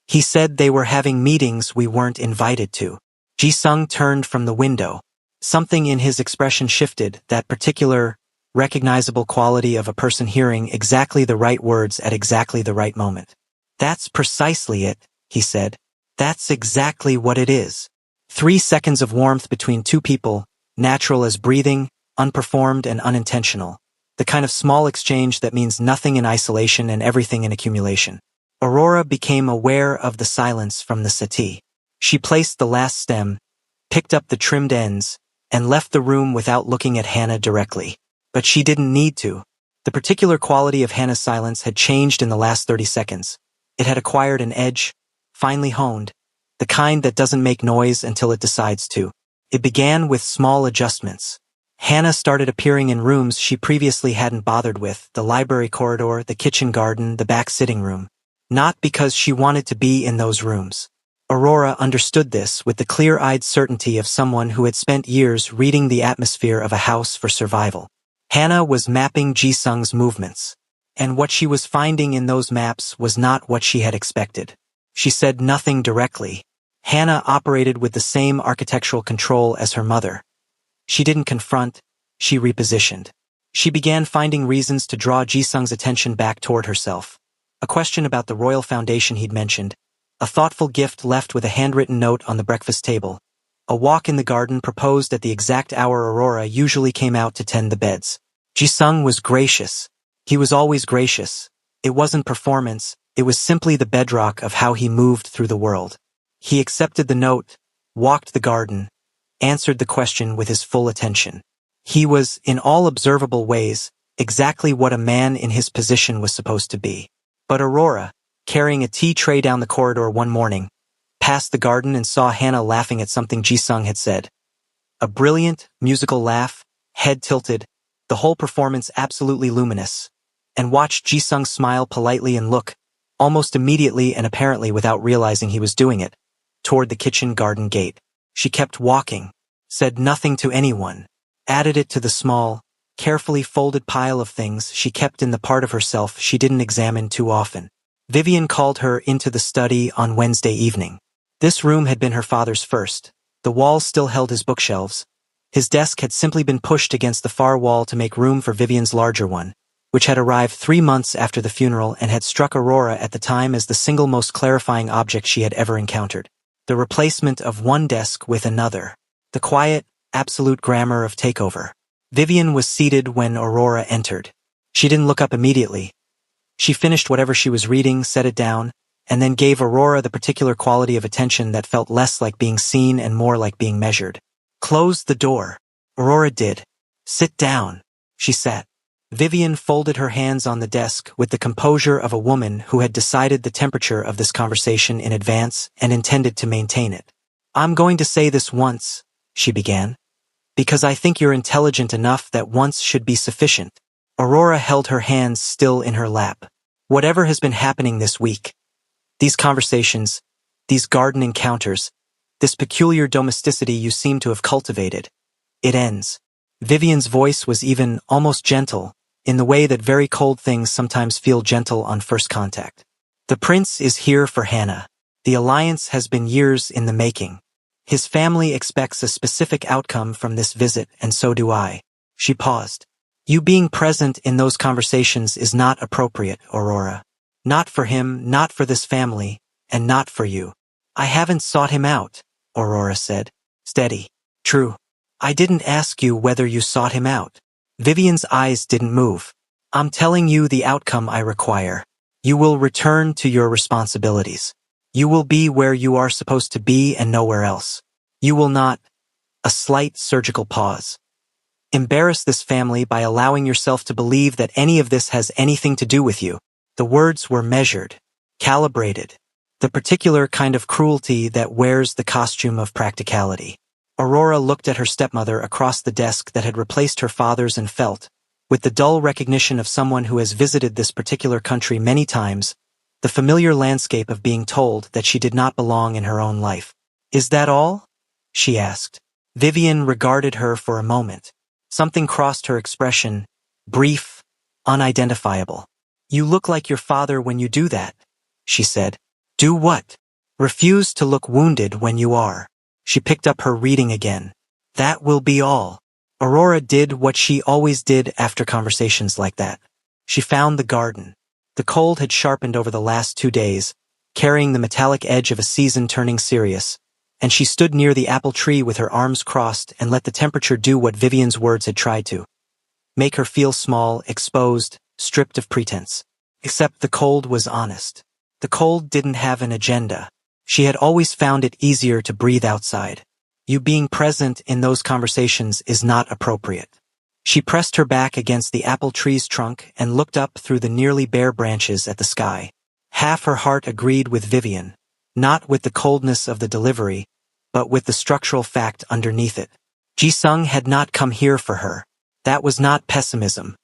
He said they were having meetings we weren't invited to." Ji-sung turned from the window. Something in his expression shifted, that particular, recognizable quality of a person hearing exactly the right words at exactly the right moment. "That's precisely it," he said. "That's exactly what it is. 3 seconds of warmth between two people, natural as breathing, unperformed and unintentional. The kind of small exchange that means nothing in isolation and everything in accumulation." Aurora became aware of the silence from the settee. She placed the last stem, picked up the trimmed ends, and left the room without looking at Hannah directly. But she didn't need to. The particular quality of Hannah's silence had changed in the last 30 seconds. It had acquired an edge, finely honed, the kind that doesn't make noise until it decides to. It began with small adjustments. Hannah started appearing in rooms she previously hadn't bothered with, the library corridor, the kitchen garden, the back sitting room. Not because she wanted to be in those rooms. Aurora understood this with the clear-eyed certainty of someone who had spent years reading the atmosphere of a house for survival. Hannah was mapping Ji-sung's movements. And what she was finding in those maps was not what she had expected. She said nothing directly. Hannah operated with the same architectural control as her mother. She didn't confront, she repositioned. She began finding reasons to draw Ji-sung's attention back toward herself. A question about the royal foundation he'd mentioned, a thoughtful gift left with a handwritten note on the breakfast table, a walk in the garden proposed at the exact hour Aurora usually came out to tend the beds. Ji-sung was gracious. He was always gracious. It wasn't performance, it was simply the bedrock of how he moved through the world. He accepted the note, walked the garden, answered the question with his full attention. He was, in all observable ways, exactly what a man in his position was supposed to be. But Aurora, carrying a tea tray down the corridor one morning, passed the garden and saw Hannah laughing at something Ji-sung had said. A brilliant, musical laugh, head tilted, the whole performance absolutely luminous, and watched Ji-sung smile politely and look, almost immediately and apparently without realizing he was doing it, toward the kitchen garden gate. She kept walking, said nothing to anyone, added it to the small, carefully folded pile of things she kept in the part of herself she didn't examine too often. Vivian called her into the study on Wednesday evening. This room had been her father's first. The walls still held his bookshelves. His desk had simply been pushed against the far wall to make room for Vivian's larger one, which had arrived 3 months after the funeral and had struck Aurora at the time as the single most clarifying object she had ever encountered. The replacement of one desk with another. The quiet, absolute grammar of takeover. Vivian was seated when Aurora entered. She didn't look up immediately. She finished whatever she was reading, set it down, and then gave Aurora the particular quality of attention that felt less like being seen and more like being measured. Close the door. Aurora did. Sit down. She sat. Vivian folded her hands on the desk with the composure of a woman who had decided the temperature of this conversation in advance and intended to maintain it. I'm going to say this once, she began, because I think you're intelligent enough that once should be sufficient. Aurora held her hands still in her lap. Whatever has been happening this week, these conversations, these garden encounters, this peculiar domesticity you seem to have cultivated, it ends. Vivian's voice was even almost gentle, in the way that very cold things sometimes feel gentle on first contact. The prince is here for Hannah. The alliance has been years in the making. His family expects a specific outcome from this visit, and so do I. She paused. You being present in those conversations is not appropriate, Aurora. Not for him, not for this family, and not for you. I haven't sought him out, Aurora said. Steady. True. I didn't ask you whether you sought him out. Vivian's eyes didn't move. I'm telling you the outcome I require. You will return to your responsibilities. You will be where you are supposed to be and nowhere else. You will not, a slight surgical pause, embarrass this family by allowing yourself to believe that any of this has anything to do with you. The words were measured, calibrated, the particular kind of cruelty that wears the costume of practicality. Aurora looked at her stepmother across the desk that had replaced her father's and felt, with the dull recognition of someone who has visited this particular country many times, the familiar landscape of being told that she did not belong in her own life. Is that all? She asked. Vivian regarded her for a moment. Something crossed her expression, brief, unidentifiable. You look like your father when you do that, she said. Do what? Refuse to look wounded when you are. She picked up her reading again. That will be all. Aurora did what she always did after conversations like that. She found the garden. The cold had sharpened over the last 2 days, carrying the metallic edge of a season turning serious, and she stood near the apple tree with her arms crossed and let the temperature do what Vivian's words had tried to. Make her feel small, exposed, stripped of pretense. Except the cold was honest. The cold didn't have an agenda. She had always found it easier to breathe outside. You being present in those conversations is not appropriate. She pressed her back against the apple tree's trunk and looked up through the nearly bare branches at the sky. Half her heart agreed with Vivian, not with the coldness of the delivery, but with the structural fact underneath it. Ji-sung had not come here for her. That was not pessimism.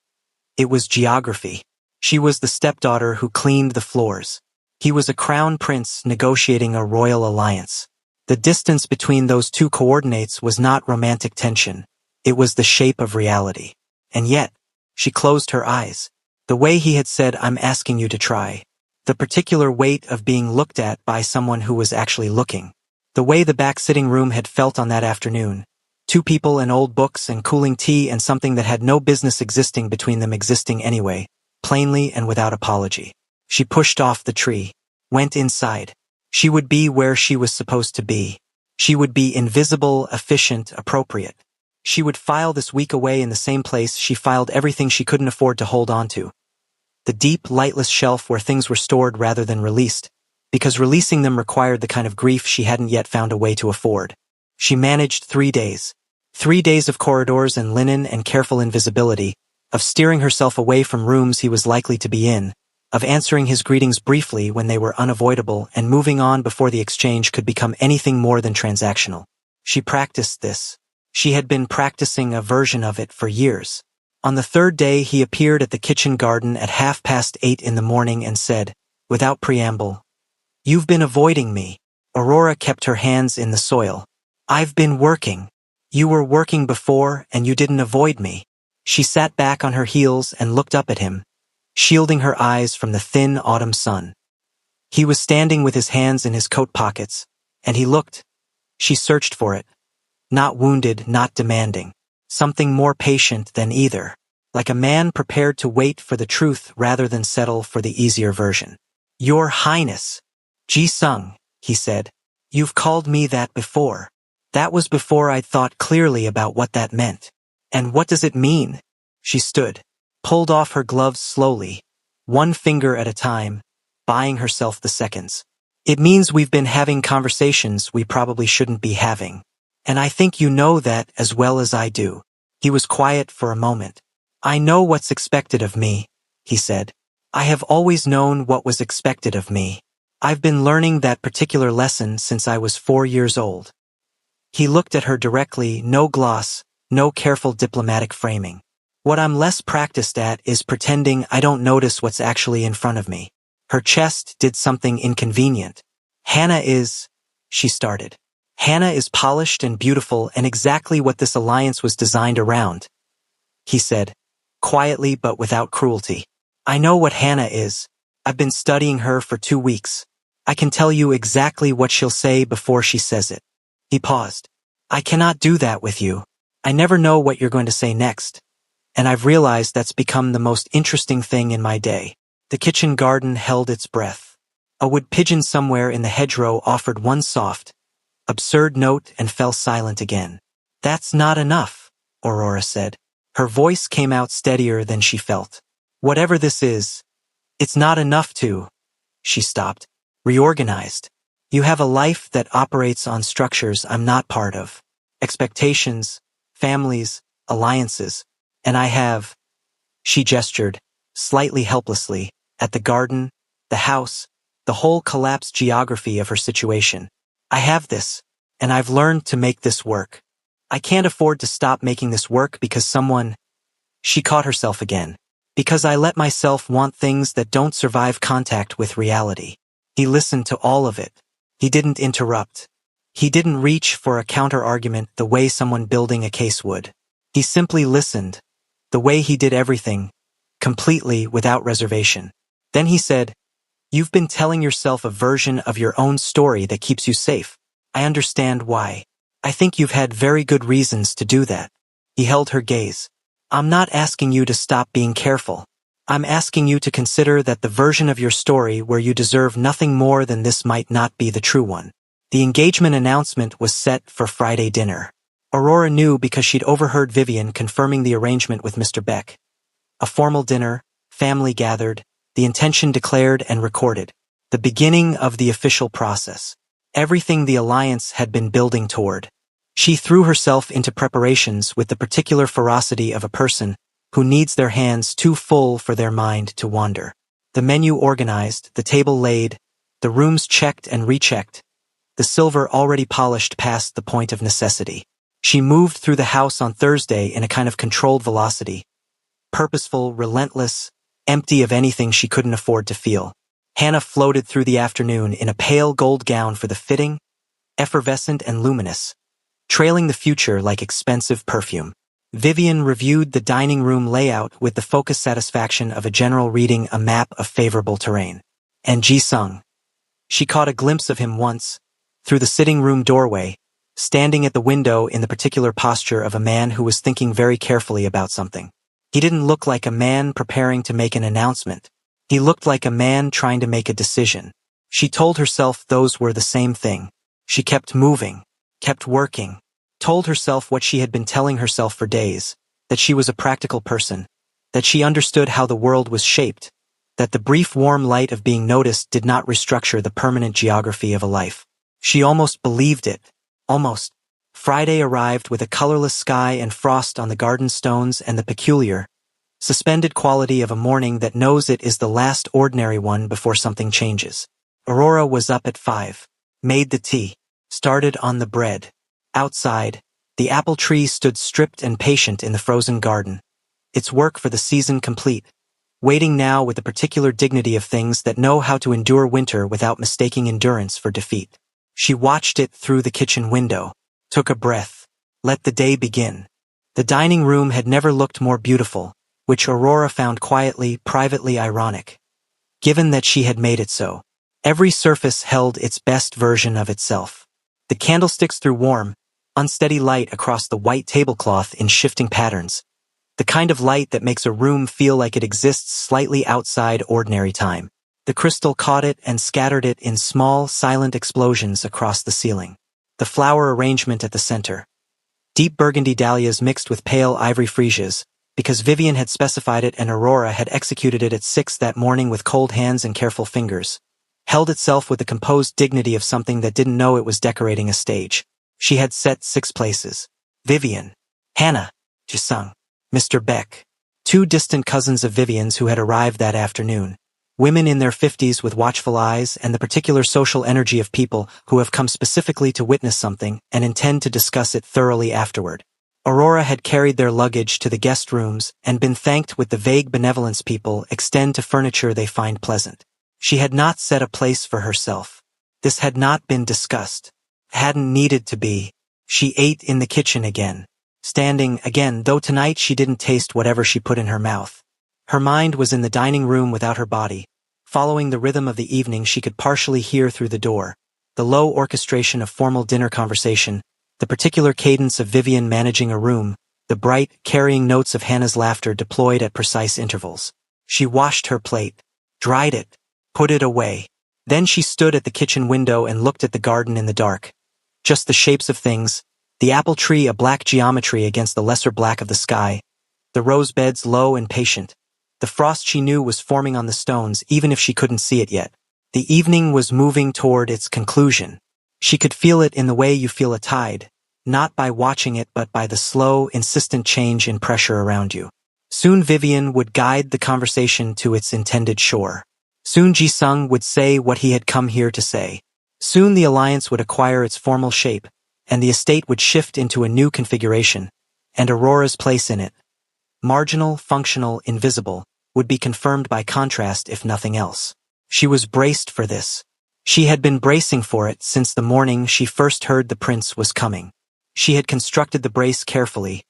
It was geography. She was the stepdaughter who cleaned the floors. He was a crown prince negotiating a royal alliance. The distance between those two coordinates was not romantic tension. It was the shape of reality. And yet, she closed her eyes. The way he had said, "I'm asking you to try." The particular weight of being looked at by someone who was actually looking. The way the back sitting room had felt on that afternoon. Two people and old books and cooling tea and something that had no business existing between them existing anyway, plainly and without apology. She pushed off the tree, went inside. She would be where she was supposed to be. She would be invisible, efficient, appropriate. She would file this week away in the same place she filed everything she couldn't afford to hold on to. The deep, lightless shelf where things were stored rather than released, because releasing them required the kind of grief she hadn't yet found a way to afford. She managed 3 days. 3 days of corridors and linen and careful invisibility, of steering herself away from rooms he was likely to be in, of answering his greetings briefly when they were unavoidable and moving on before the exchange could become anything more than transactional. She practiced this. She had been practicing a version of it for years. On the 3rd day he appeared at the kitchen garden at 8:30 in the morning and said, without preamble, "You've been avoiding me." Aurora kept her hands in the soil. "I've been working. You were working before and you didn't avoid me." She sat back on her heels and looked up at him, shielding her eyes from the thin autumn sun. He was standing with his hands in his coat pockets, and he looked. She searched for it. Not wounded, not demanding. Something more patient than either. Like a man prepared to wait for the truth rather than settle for the easier version. "Your Highness." "Ji-sung," he said. "You've called me that before. That was before I'd thought clearly about what that meant." "And what does it mean?" She stood, pulled off her gloves slowly, one finger at a time, buying herself the seconds. "It means we've been having conversations we probably shouldn't be having. And I think you know that as well as I do." He was quiet for a moment. "I know what's expected of me," he said. "I have always known what was expected of me. I've been learning that particular lesson since I was 4 years old." He looked at her directly, no gloss, no careful diplomatic framing. "What I'm less practiced at is pretending I don't notice what's actually in front of me." Her chest did something inconvenient. "Hannah is," she started. "Hannah is polished and beautiful and exactly what this alliance was designed around," he said, quietly but without cruelty. "I know what Hannah is. I've been studying her for 2 weeks. I can tell you exactly what she'll say before she says it." He paused. "I cannot do that with you. I never know what you're going to say next. And I've realized that's become the most interesting thing in my day." The kitchen garden held its breath. A wood pigeon somewhere in the hedgerow offered one soft, absurd note and fell silent again. "That's not enough," Aurora said. Her voice came out steadier than she felt. "Whatever this is, it's not enough to—" She stopped, reorganized. "You have a life that operates on structures I'm not part of. Expectations, families, alliances. And I have—" She gestured, slightly helplessly, at the garden, the house, the whole collapsed geography of her situation. "I have this, and I've learned to make this work. I can't afford to stop making this work because someone—" She caught herself again. "Because I let myself want things that don't survive contact with reality." He listened to all of it. He didn't interrupt. He didn't reach for a counter-argument the way someone building a case would. He simply listened, the way he did everything, completely without reservation. Then he said, "You've been telling yourself a version of your own story that keeps you safe. I understand why. I think you've had very good reasons to do that." He held her gaze. "I'm not asking you to stop being careful. I'm asking you to consider that the version of your story where you deserve nothing more than this might not be the true one." The engagement announcement was set for Friday dinner. Aurora knew because she'd overheard Vivian confirming the arrangement with Mr. Beck. A formal dinner, family gathered, the intention declared and recorded. The beginning of the official process. Everything the alliance had been building toward. She threw herself into preparations with the particular ferocity of a person who needs their hands too full for their mind to wander. The menu organized, the table laid, the rooms checked and rechecked, the silver already polished past the point of necessity. She moved through the house on Thursday in a kind of controlled velocity, purposeful, relentless, empty of anything she couldn't afford to feel. Hannah floated through the afternoon in a pale gold gown for the fitting, effervescent and luminous, trailing the future like expensive perfume. Vivian reviewed the dining room layout with the focused satisfaction of a general reading a map of favorable terrain. And Ji-sung. She caught a glimpse of him once, through the sitting room doorway, standing at the window in the particular posture of a man who was thinking very carefully about something. He didn't look like a man preparing to make an announcement. He looked like a man trying to make a decision. She told herself those were the same thing. She kept moving, kept working, told herself what she had been telling herself for days, that she was a practical person, that she understood how the world was shaped, that the brief warm light of being noticed did not restructure the permanent geography of a life. She almost believed it. Almost. Friday arrived with a colorless sky and frost on the garden stones and the peculiar, suspended quality of a morning that knows it is the last ordinary one before something changes. Aurora was up at 5, made the tea, started on the bread. Outside, the apple tree stood stripped and patient in the frozen garden, its work for the season complete, waiting now with the particular dignity of things that know how to endure winter without mistaking endurance for defeat. She watched it through the kitchen window, took a breath, let the day begin. The dining room had never looked more beautiful, which Aurora found quietly, privately ironic, given that she had made it so. Every surface held its best version of itself. The candlesticks threw warm, unsteady light across the white tablecloth in shifting patterns, the kind of light that makes a room feel like it exists slightly outside ordinary time. The crystal caught it and scattered it in small, silent explosions across the ceiling. The flower arrangement at the center. Deep burgundy dahlias mixed with pale ivory freesias, because Vivian had specified it and Aurora had executed it at 6 that morning with cold hands and careful fingers, held itself with the composed dignity of something that didn't know it was decorating a stage. She had set 6 places. Vivian, Hannah, Ji-sung, Mr. Beck, 2 distant cousins of Vivian's who had arrived that afternoon. Women in their 50s with watchful eyes and the particular social energy of people who have come specifically to witness something and intend to discuss it thoroughly afterward. Aurora had carried their luggage to the guest rooms and been thanked with the vague benevolence people extend to furniture they find pleasant. She had not set a place for herself. This had not been discussed. Hadn't needed to be. She ate in the kitchen again. Standing again, though tonight she didn't taste whatever she put in her mouth. Her mind was in the dining room without her body. Following the rhythm of the evening she could partially hear through the door, the low orchestration of formal dinner conversation, the particular cadence of Vivian managing a room, the bright, carrying notes of Hannah's laughter deployed at precise intervals. She washed her plate, dried it, put it away. Then she stood at the kitchen window and looked at the garden in the dark. Just the shapes of things, the apple tree a black geometry against the lesser black of the sky, the rose beds low and patient. The frost she knew was forming on the stones even if she couldn't see it yet. The evening was moving toward its conclusion. She could feel it in the way you feel a tide, not by watching it but by the slow, insistent change in pressure around you. Soon Vivian would guide the conversation to its intended shore. Soon Ji-sung would say what he had come here to say. Soon the alliance would acquire its formal shape, and the estate would shift into a new configuration, and Aurora's place in it, marginal, functional, invisible, would be confirmed by contrast if nothing else. She was braced for this. She had been bracing for it since the morning she first heard the prince was coming. She had constructed the brace carefully,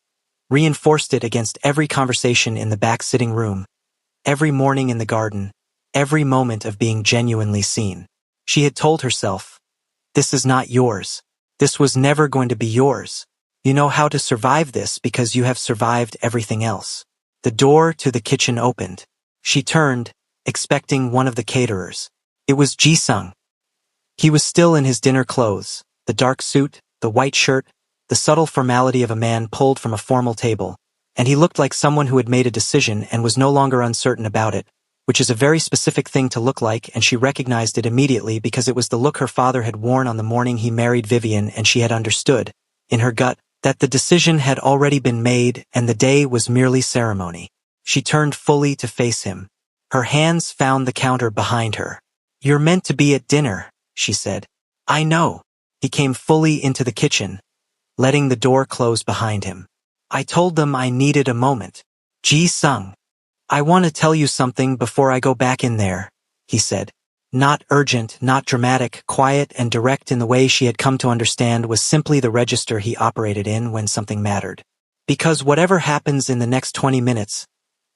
reinforced it against every conversation in the back sitting room, every morning in the garden, every moment of being genuinely seen. She had told herself, "This is not yours. This was never going to be yours. You know how to survive this because you have survived everything else." The door to the kitchen opened. She turned, expecting one of the caterers. It was Ji-sung. He was still in his dinner clothes, the dark suit, the white shirt, the subtle formality of a man pulled from a formal table, and he looked like someone who had made a decision and was no longer uncertain about it, which is a very specific thing to look like, and she recognized it immediately because it was the look her father had worn on the morning he married Vivian, and she had understood, in her gut, that the decision had already been made and the day was merely ceremony. She turned fully to face him. Her hands found the counter behind her. "You're meant to be at dinner," she said. "I know." He came fully into the kitchen, letting the door close behind him. "I told them I needed a moment." "Ji-sung, I want to tell you something before I go back in there," he said. Not urgent, not dramatic, quiet and direct in the way she had come to understand was simply the register he operated in when something mattered. Because whatever happens in the next 20 minutes,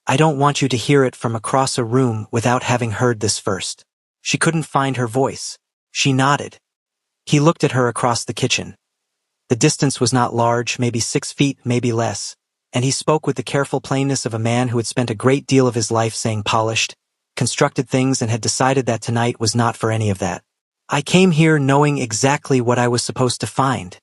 I don't want you to hear it from across a room without having heard this first. She couldn't find her voice. She nodded. He looked at her across the kitchen. The distance was not large, maybe 6 feet, maybe less, and he spoke with the careful plainness of a man who had spent a great deal of his life saying polished, constructed things and had decided that tonight was not for any of that. I came here knowing exactly what I was supposed to find,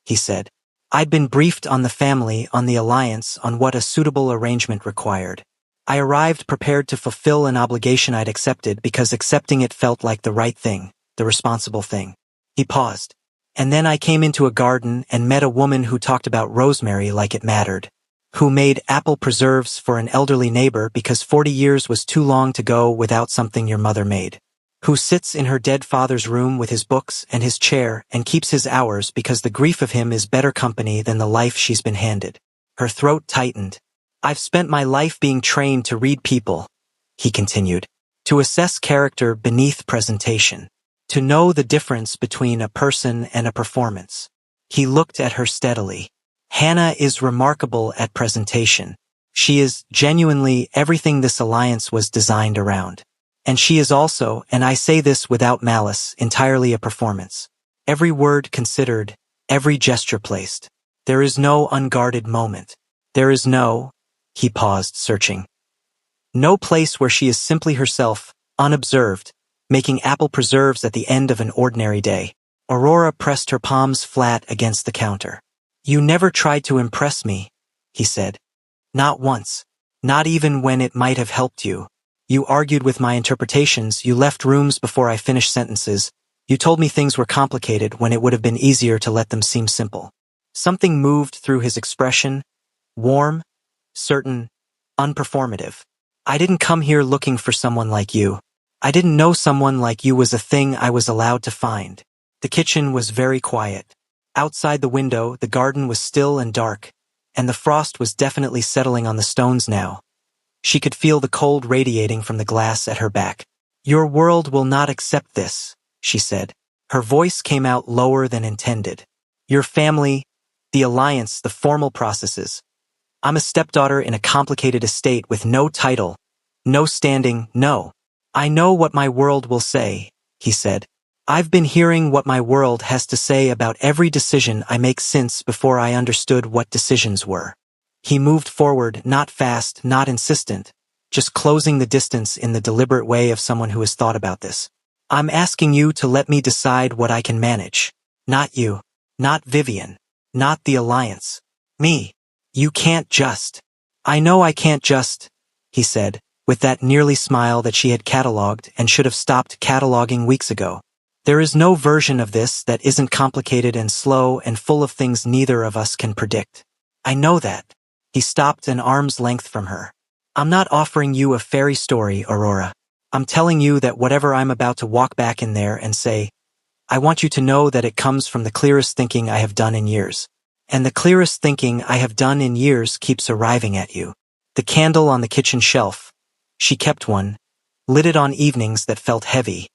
he said. I'd been briefed on the family, on the alliance, on what a suitable arrangement required. I arrived prepared to fulfill an obligation I'd accepted because accepting it felt like the right thing, the responsible thing. He paused. And then I came into a garden and met a woman who talked about rosemary like it mattered, who made apple preserves for an elderly neighbor because 40 years was too long to go without something your mother made, who sits in her dead father's room with his books and his chair and keeps his hours because the grief of him is better company than the life she's been handed. Her throat tightened. I've spent my life being trained to read people, he continued, to assess character beneath presentation, to know the difference between a person and a performance. He looked at her steadily. Hannah is remarkable at presentation. She is genuinely everything this alliance was designed around. And she is also, and I say this without malice, entirely a performance. Every word considered, every gesture placed. There is no unguarded moment. There is no, he paused, searching. No place where she is simply herself, unobserved, making apple preserves at the end of an ordinary day. Aurora pressed her palms flat against the counter. You never tried to impress me, he said. Not once. Not even when it might have helped you. You argued with my interpretations, you left rooms before I finished sentences, you told me things were complicated when it would have been easier to let them seem simple. Something moved through his expression, warm, certain, unperformative. I didn't come here looking for someone like you. I didn't know someone like you was a thing I was allowed to find. The kitchen was very quiet. Outside the window, the garden was still and dark, and the frost was definitely settling on the stones now. She could feel the cold radiating from the glass at her back. Your world will not accept this, she said. Her voice came out lower than intended. Your family, the alliance, the formal processes. I'm a stepdaughter in a complicated estate with no title, no standing, no. I know what my world will say, he said. I've been hearing what my world has to say about every decision I make since before I understood what decisions were. He moved forward, not fast, not insistent, just closing the distance in the deliberate way of someone who has thought about this. I'm asking you to let me decide what I can manage. Not you. Not Vivian. Not the alliance. Me. You can't just. I know I can't just, he said, with that nearly smile that she had catalogued and should have stopped cataloging weeks ago. There is no version of this that isn't complicated and slow and full of things neither of us can predict. I know that. He stopped an arm's length from her. I'm not offering you a fairy story, Aurora. I'm telling you that whatever I'm about to walk back in there and say, I want you to know that it comes from the clearest thinking I have done in years. And the clearest thinking I have done in years keeps arriving at you. The candle on the kitchen shelf. She kept one, lit it on evenings that felt heavy,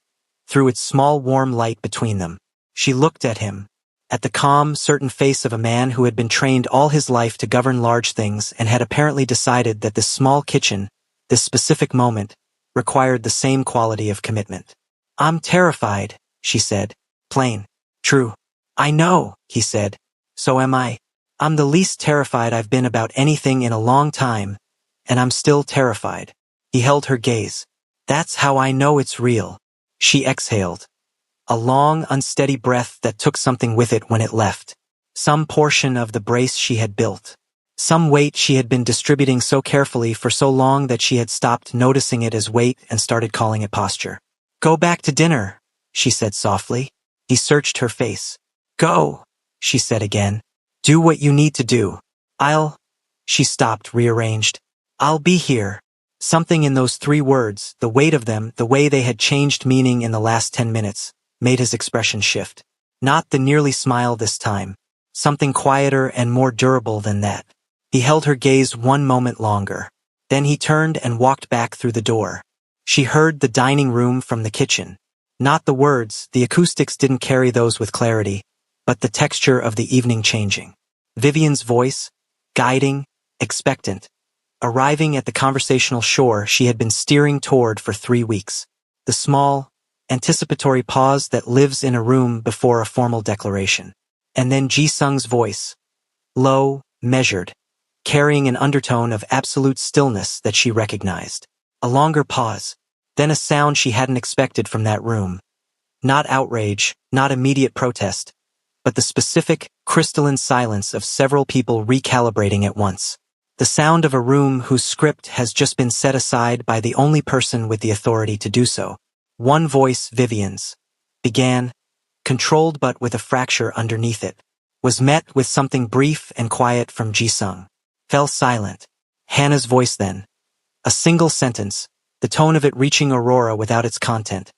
through its small warm light between them. She looked at him, at the calm, certain face of a man who had been trained all his life to govern large things and had apparently decided that this small kitchen, this specific moment, required the same quality of commitment. I'm terrified, she said. Plain. True. I know, he said. So am I. I'm the least terrified I've been about anything in a long time, and I'm still terrified. He held her gaze. That's how I know it's real. She exhaled. A long, unsteady breath that took something with it when it left. Some portion of the brace she had built. Some weight she had been distributing so carefully for so long that she had stopped noticing it as weight and started calling it posture. Go back to dinner, she said softly. He searched her face. Go, she said again. Do what you need to do. She stopped, rearranged. I'll be here. Something in those 3 words, the weight of them, the way they had changed meaning in the last 10 minutes, made his expression shift. Not the nearly smile this time. Something quieter and more durable than that. He held her gaze one moment longer. Then he turned and walked back through the door. She heard the dining room from the kitchen. Not the words, the acoustics didn't carry those with clarity, but the texture of the evening changing. Vivian's voice, guiding, expectant, arriving at the conversational shore she had been steering toward for 3 weeks. The small, anticipatory pause that lives in a room before a formal declaration. And then Ji-sung's voice, low, measured, carrying an undertone of absolute stillness that she recognized. A longer pause, then a sound she hadn't expected from that room. Not outrage, not immediate protest, but the specific, crystalline silence of several people recalibrating at once. The sound of a room whose script has just been set aside by the only person with the authority to do so. One voice, Vivian's, began, controlled but with a fracture underneath it, was met with something brief and quiet from Ji-sung. Fell silent. Hannah's voice then. A single sentence, the tone of it reaching Aurora without its content,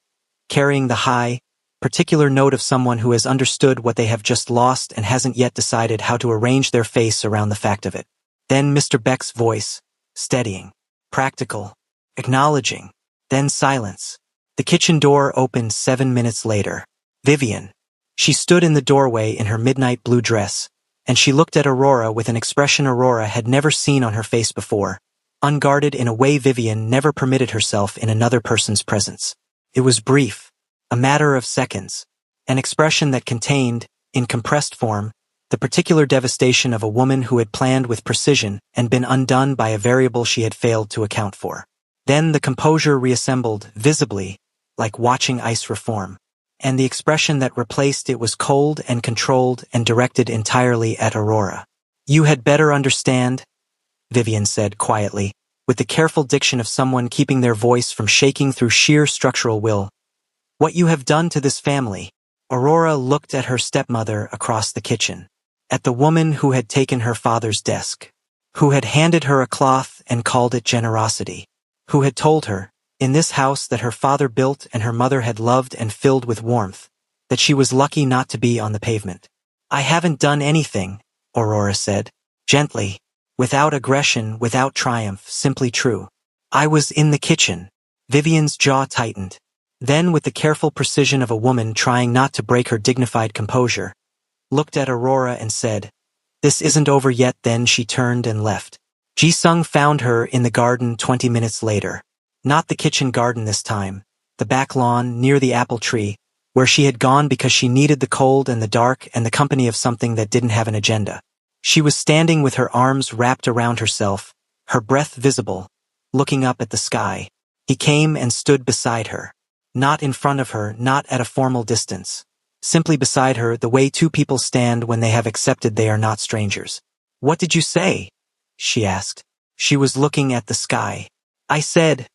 carrying the high, particular note of someone who has understood what they have just lost and hasn't yet decided how to arrange their face around the fact of it. Then Mr. Beck's voice, steadying, practical, acknowledging, then silence. The kitchen door opened 7 minutes later. Vivian. She stood in the doorway in her midnight blue dress, and she looked at Aurora with an expression Aurora had never seen on her face before, unguarded in a way Vivian never permitted herself in another person's presence. It was brief, a matter of seconds, an expression that contained, in compressed form, the particular devastation of a woman who had planned with precision and been undone by a variable she had failed to account for. Then the composure reassembled, visibly, like watching ice reform, and the expression that replaced it was cold and controlled and directed entirely at Aurora. "You had better understand," Vivian said quietly, with the careful diction of someone keeping their voice from shaking through sheer structural will, "what you have done to this family." Aurora looked at her stepmother across the kitchen, at the woman who had taken her father's desk, who had handed her a cloth and called it generosity, who had told her, in this house that her father built and her mother had loved and filled with warmth, that she was lucky not to be on the pavement. "I haven't done anything," Aurora said, gently, without aggression, without triumph, simply true. "I was in the kitchen." Vivian's jaw tightened. Then, with the careful precision of a woman trying not to break her dignified composure, looked at Aurora and said, "This isn't over yet." Then she turned and left. Ji-sung found her in the garden 20 minutes later. Not the kitchen garden this time, the back lawn near the apple tree, where she had gone because she needed the cold and the dark and the company of something that didn't have an agenda. She was standing with her arms wrapped around herself, her breath visible, looking up at the sky. He came and stood beside her. Not in front of her, not at a formal distance. Simply beside her, the way two people stand when they have accepted they are not strangers. "What did you say?" she asked. She was looking at the sky. "I said,"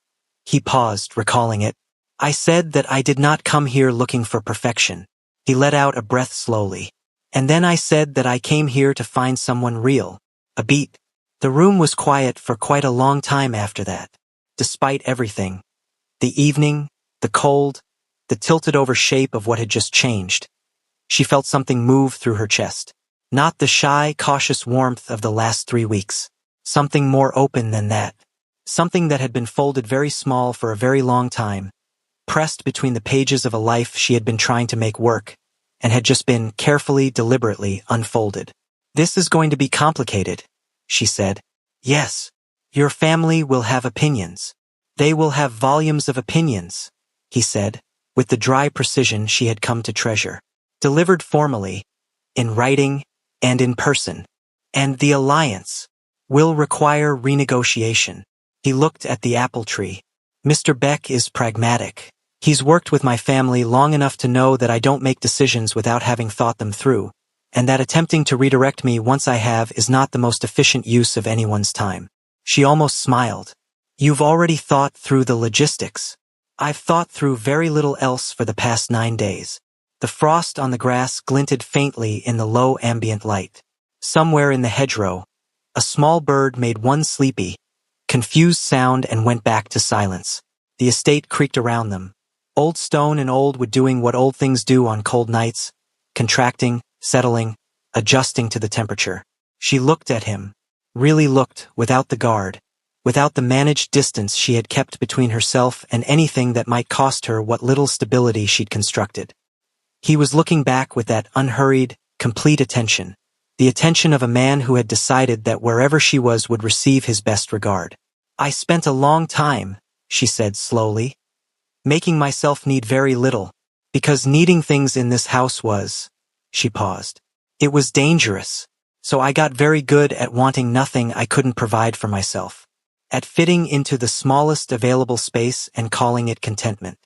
he paused, recalling it, "I said that I did not come here looking for perfection." He let out a breath slowly. "And then I said that I came here to find someone real." A beat. The room was quiet for quite a long time after that. Despite everything. The evening, the cold, the tilted-over shape of what had just changed. She felt something move through her chest. Not the shy, cautious warmth of the last 3 weeks. Something more open than that. Something that had been folded very small for a very long time, pressed between the pages of a life she had been trying to make work, and had just been carefully, deliberately unfolded. "This is going to be complicated," she said. "Yes. Your family will have opinions. They will have volumes of opinions," he said, with the dry precision she had come to treasure. "Delivered formally, in writing, and in person. And the alliance will require renegotiation." He looked at the apple tree. "Mr. Beck is pragmatic. He's worked with my family long enough to know that I don't make decisions without having thought them through, and that attempting to redirect me once I have is not the most efficient use of anyone's time." She almost smiled. "You've already thought through the logistics." "I've thought through very little else for the past 9 days." The frost on the grass glinted faintly in the low ambient light. Somewhere in the hedgerow, a small bird made one sleepy, confused sound and went back to silence. The estate creaked around them. Old stone and old wood doing what old things do on cold nights, contracting, settling, adjusting to the temperature. She looked at him, really looked, without the guard, without the managed distance she had kept between herself and anything that might cost her what little stability she'd constructed. He was looking back with that unhurried, complete attention, the attention of a man who had decided that wherever she was would receive his best regard. I spent a long time, she said slowly, making myself need very little, because needing things in this house was, she paused. It was dangerous, so I got very good at wanting nothing I couldn't provide for myself, at fitting into the smallest available space and calling it contentment.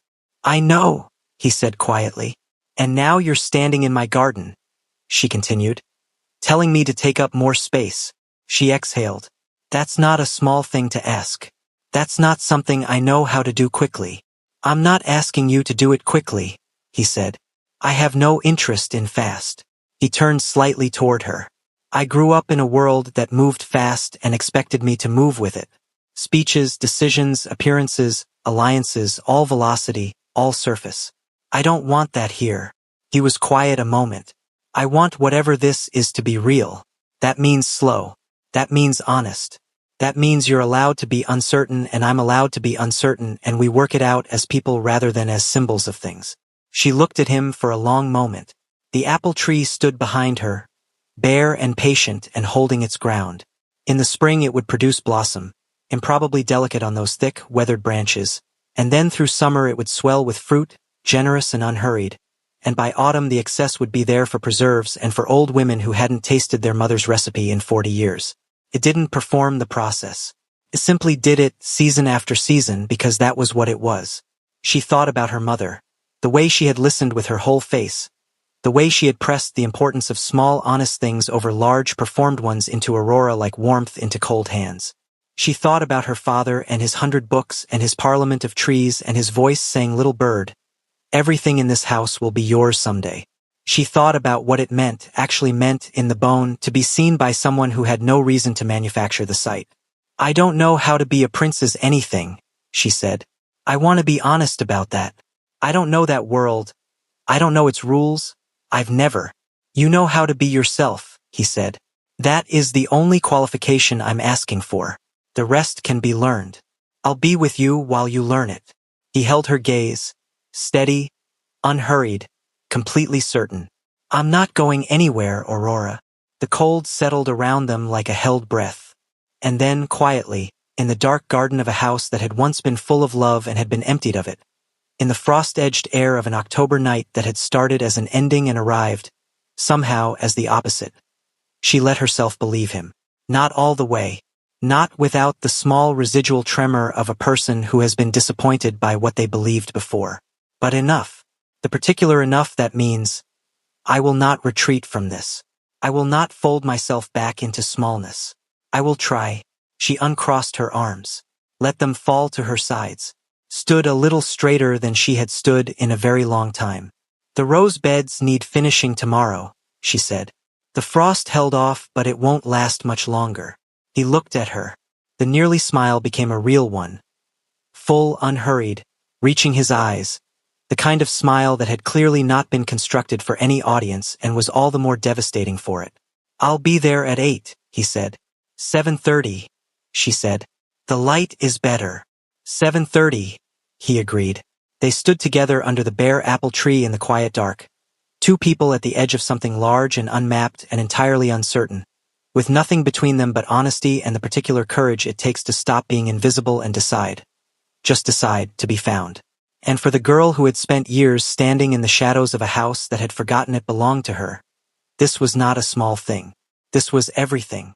I know, he said quietly. And now you're standing in my garden, she continued, telling me to take up more space. She exhaled. That's not a small thing to ask. That's not something I know how to do quickly. I'm not asking you to do it quickly, he said. I have no interest in fast. He turned slightly toward her. I grew up in a world that moved fast and expected me to move with it. Speeches, decisions, appearances, alliances, all velocity, all surface. I don't want that here. He was quiet a moment. I want whatever this is to be real. That means slow. That means honest. That means you're allowed to be uncertain and I'm allowed to be uncertain and we work it out as people rather than as symbols of things. She looked at him for a long moment. The apple tree stood behind her, bare and patient and holding its ground. In the spring it would produce blossom, improbably delicate on those thick, weathered branches, and then through summer it would swell with fruit, generous and unhurried, and by autumn the excess would be there for preserves and for old women who hadn't tasted their mother's recipe in 40 years. It didn't perform the process. It simply did it season after season because that was what it was. She thought about her mother, the way she had listened with her whole face, the way she had pressed the importance of small honest things over large performed ones into Aurora like warmth into cold hands. She thought about her father and his 100 books and his parliament of trees and his voice saying, "Little bird, everything in this house will be yours someday." She thought about what it meant, actually meant in the bone, to be seen by someone who had no reason to manufacture the sight. I don't know how to be a princess anything, she said. I want to be honest about that. I don't know that world. I don't know its rules. I've never. You know how to be yourself, he said. That is the only qualification I'm asking for. The rest can be learned. I'll be with you while you learn it. He held her gaze, steady, unhurried, completely certain. I'm not going anywhere, Aurora. The cold settled around them like a held breath. And then, quietly, in the dark garden of a house that had once been full of love and had been emptied of it, in the frost-edged air of an October night that had started as an ending and arrived, somehow, as the opposite, she let herself believe him. Not all the way. Not without the small residual tremor of a person who has been disappointed by what they believed before. But enough. The particular enough that means, I will not retreat from this. I will not fold myself back into smallness. I will try. She uncrossed her arms, let them fall to her sides, stood a little straighter than she had stood in a very long time. The rose beds need finishing tomorrow, she said. The frost held off, but it won't last much longer. He looked at her. The nearly smile became a real one. Full, unhurried, reaching his eyes, the kind of smile that had clearly not been constructed for any audience and was all the more devastating for it. I'll be there at 8, he said. 7:30, she said. The light is better. 7:30, he agreed. They stood together under the bare apple tree in the quiet dark. Two people at the edge of something large and unmapped and entirely uncertain, with nothing between them but honesty and the particular courage it takes to stop being invisible and decide. Just decide to be found. And for the girl who had spent years standing in the shadows of a house that had forgotten it belonged to her, this was not a small thing. This was everything.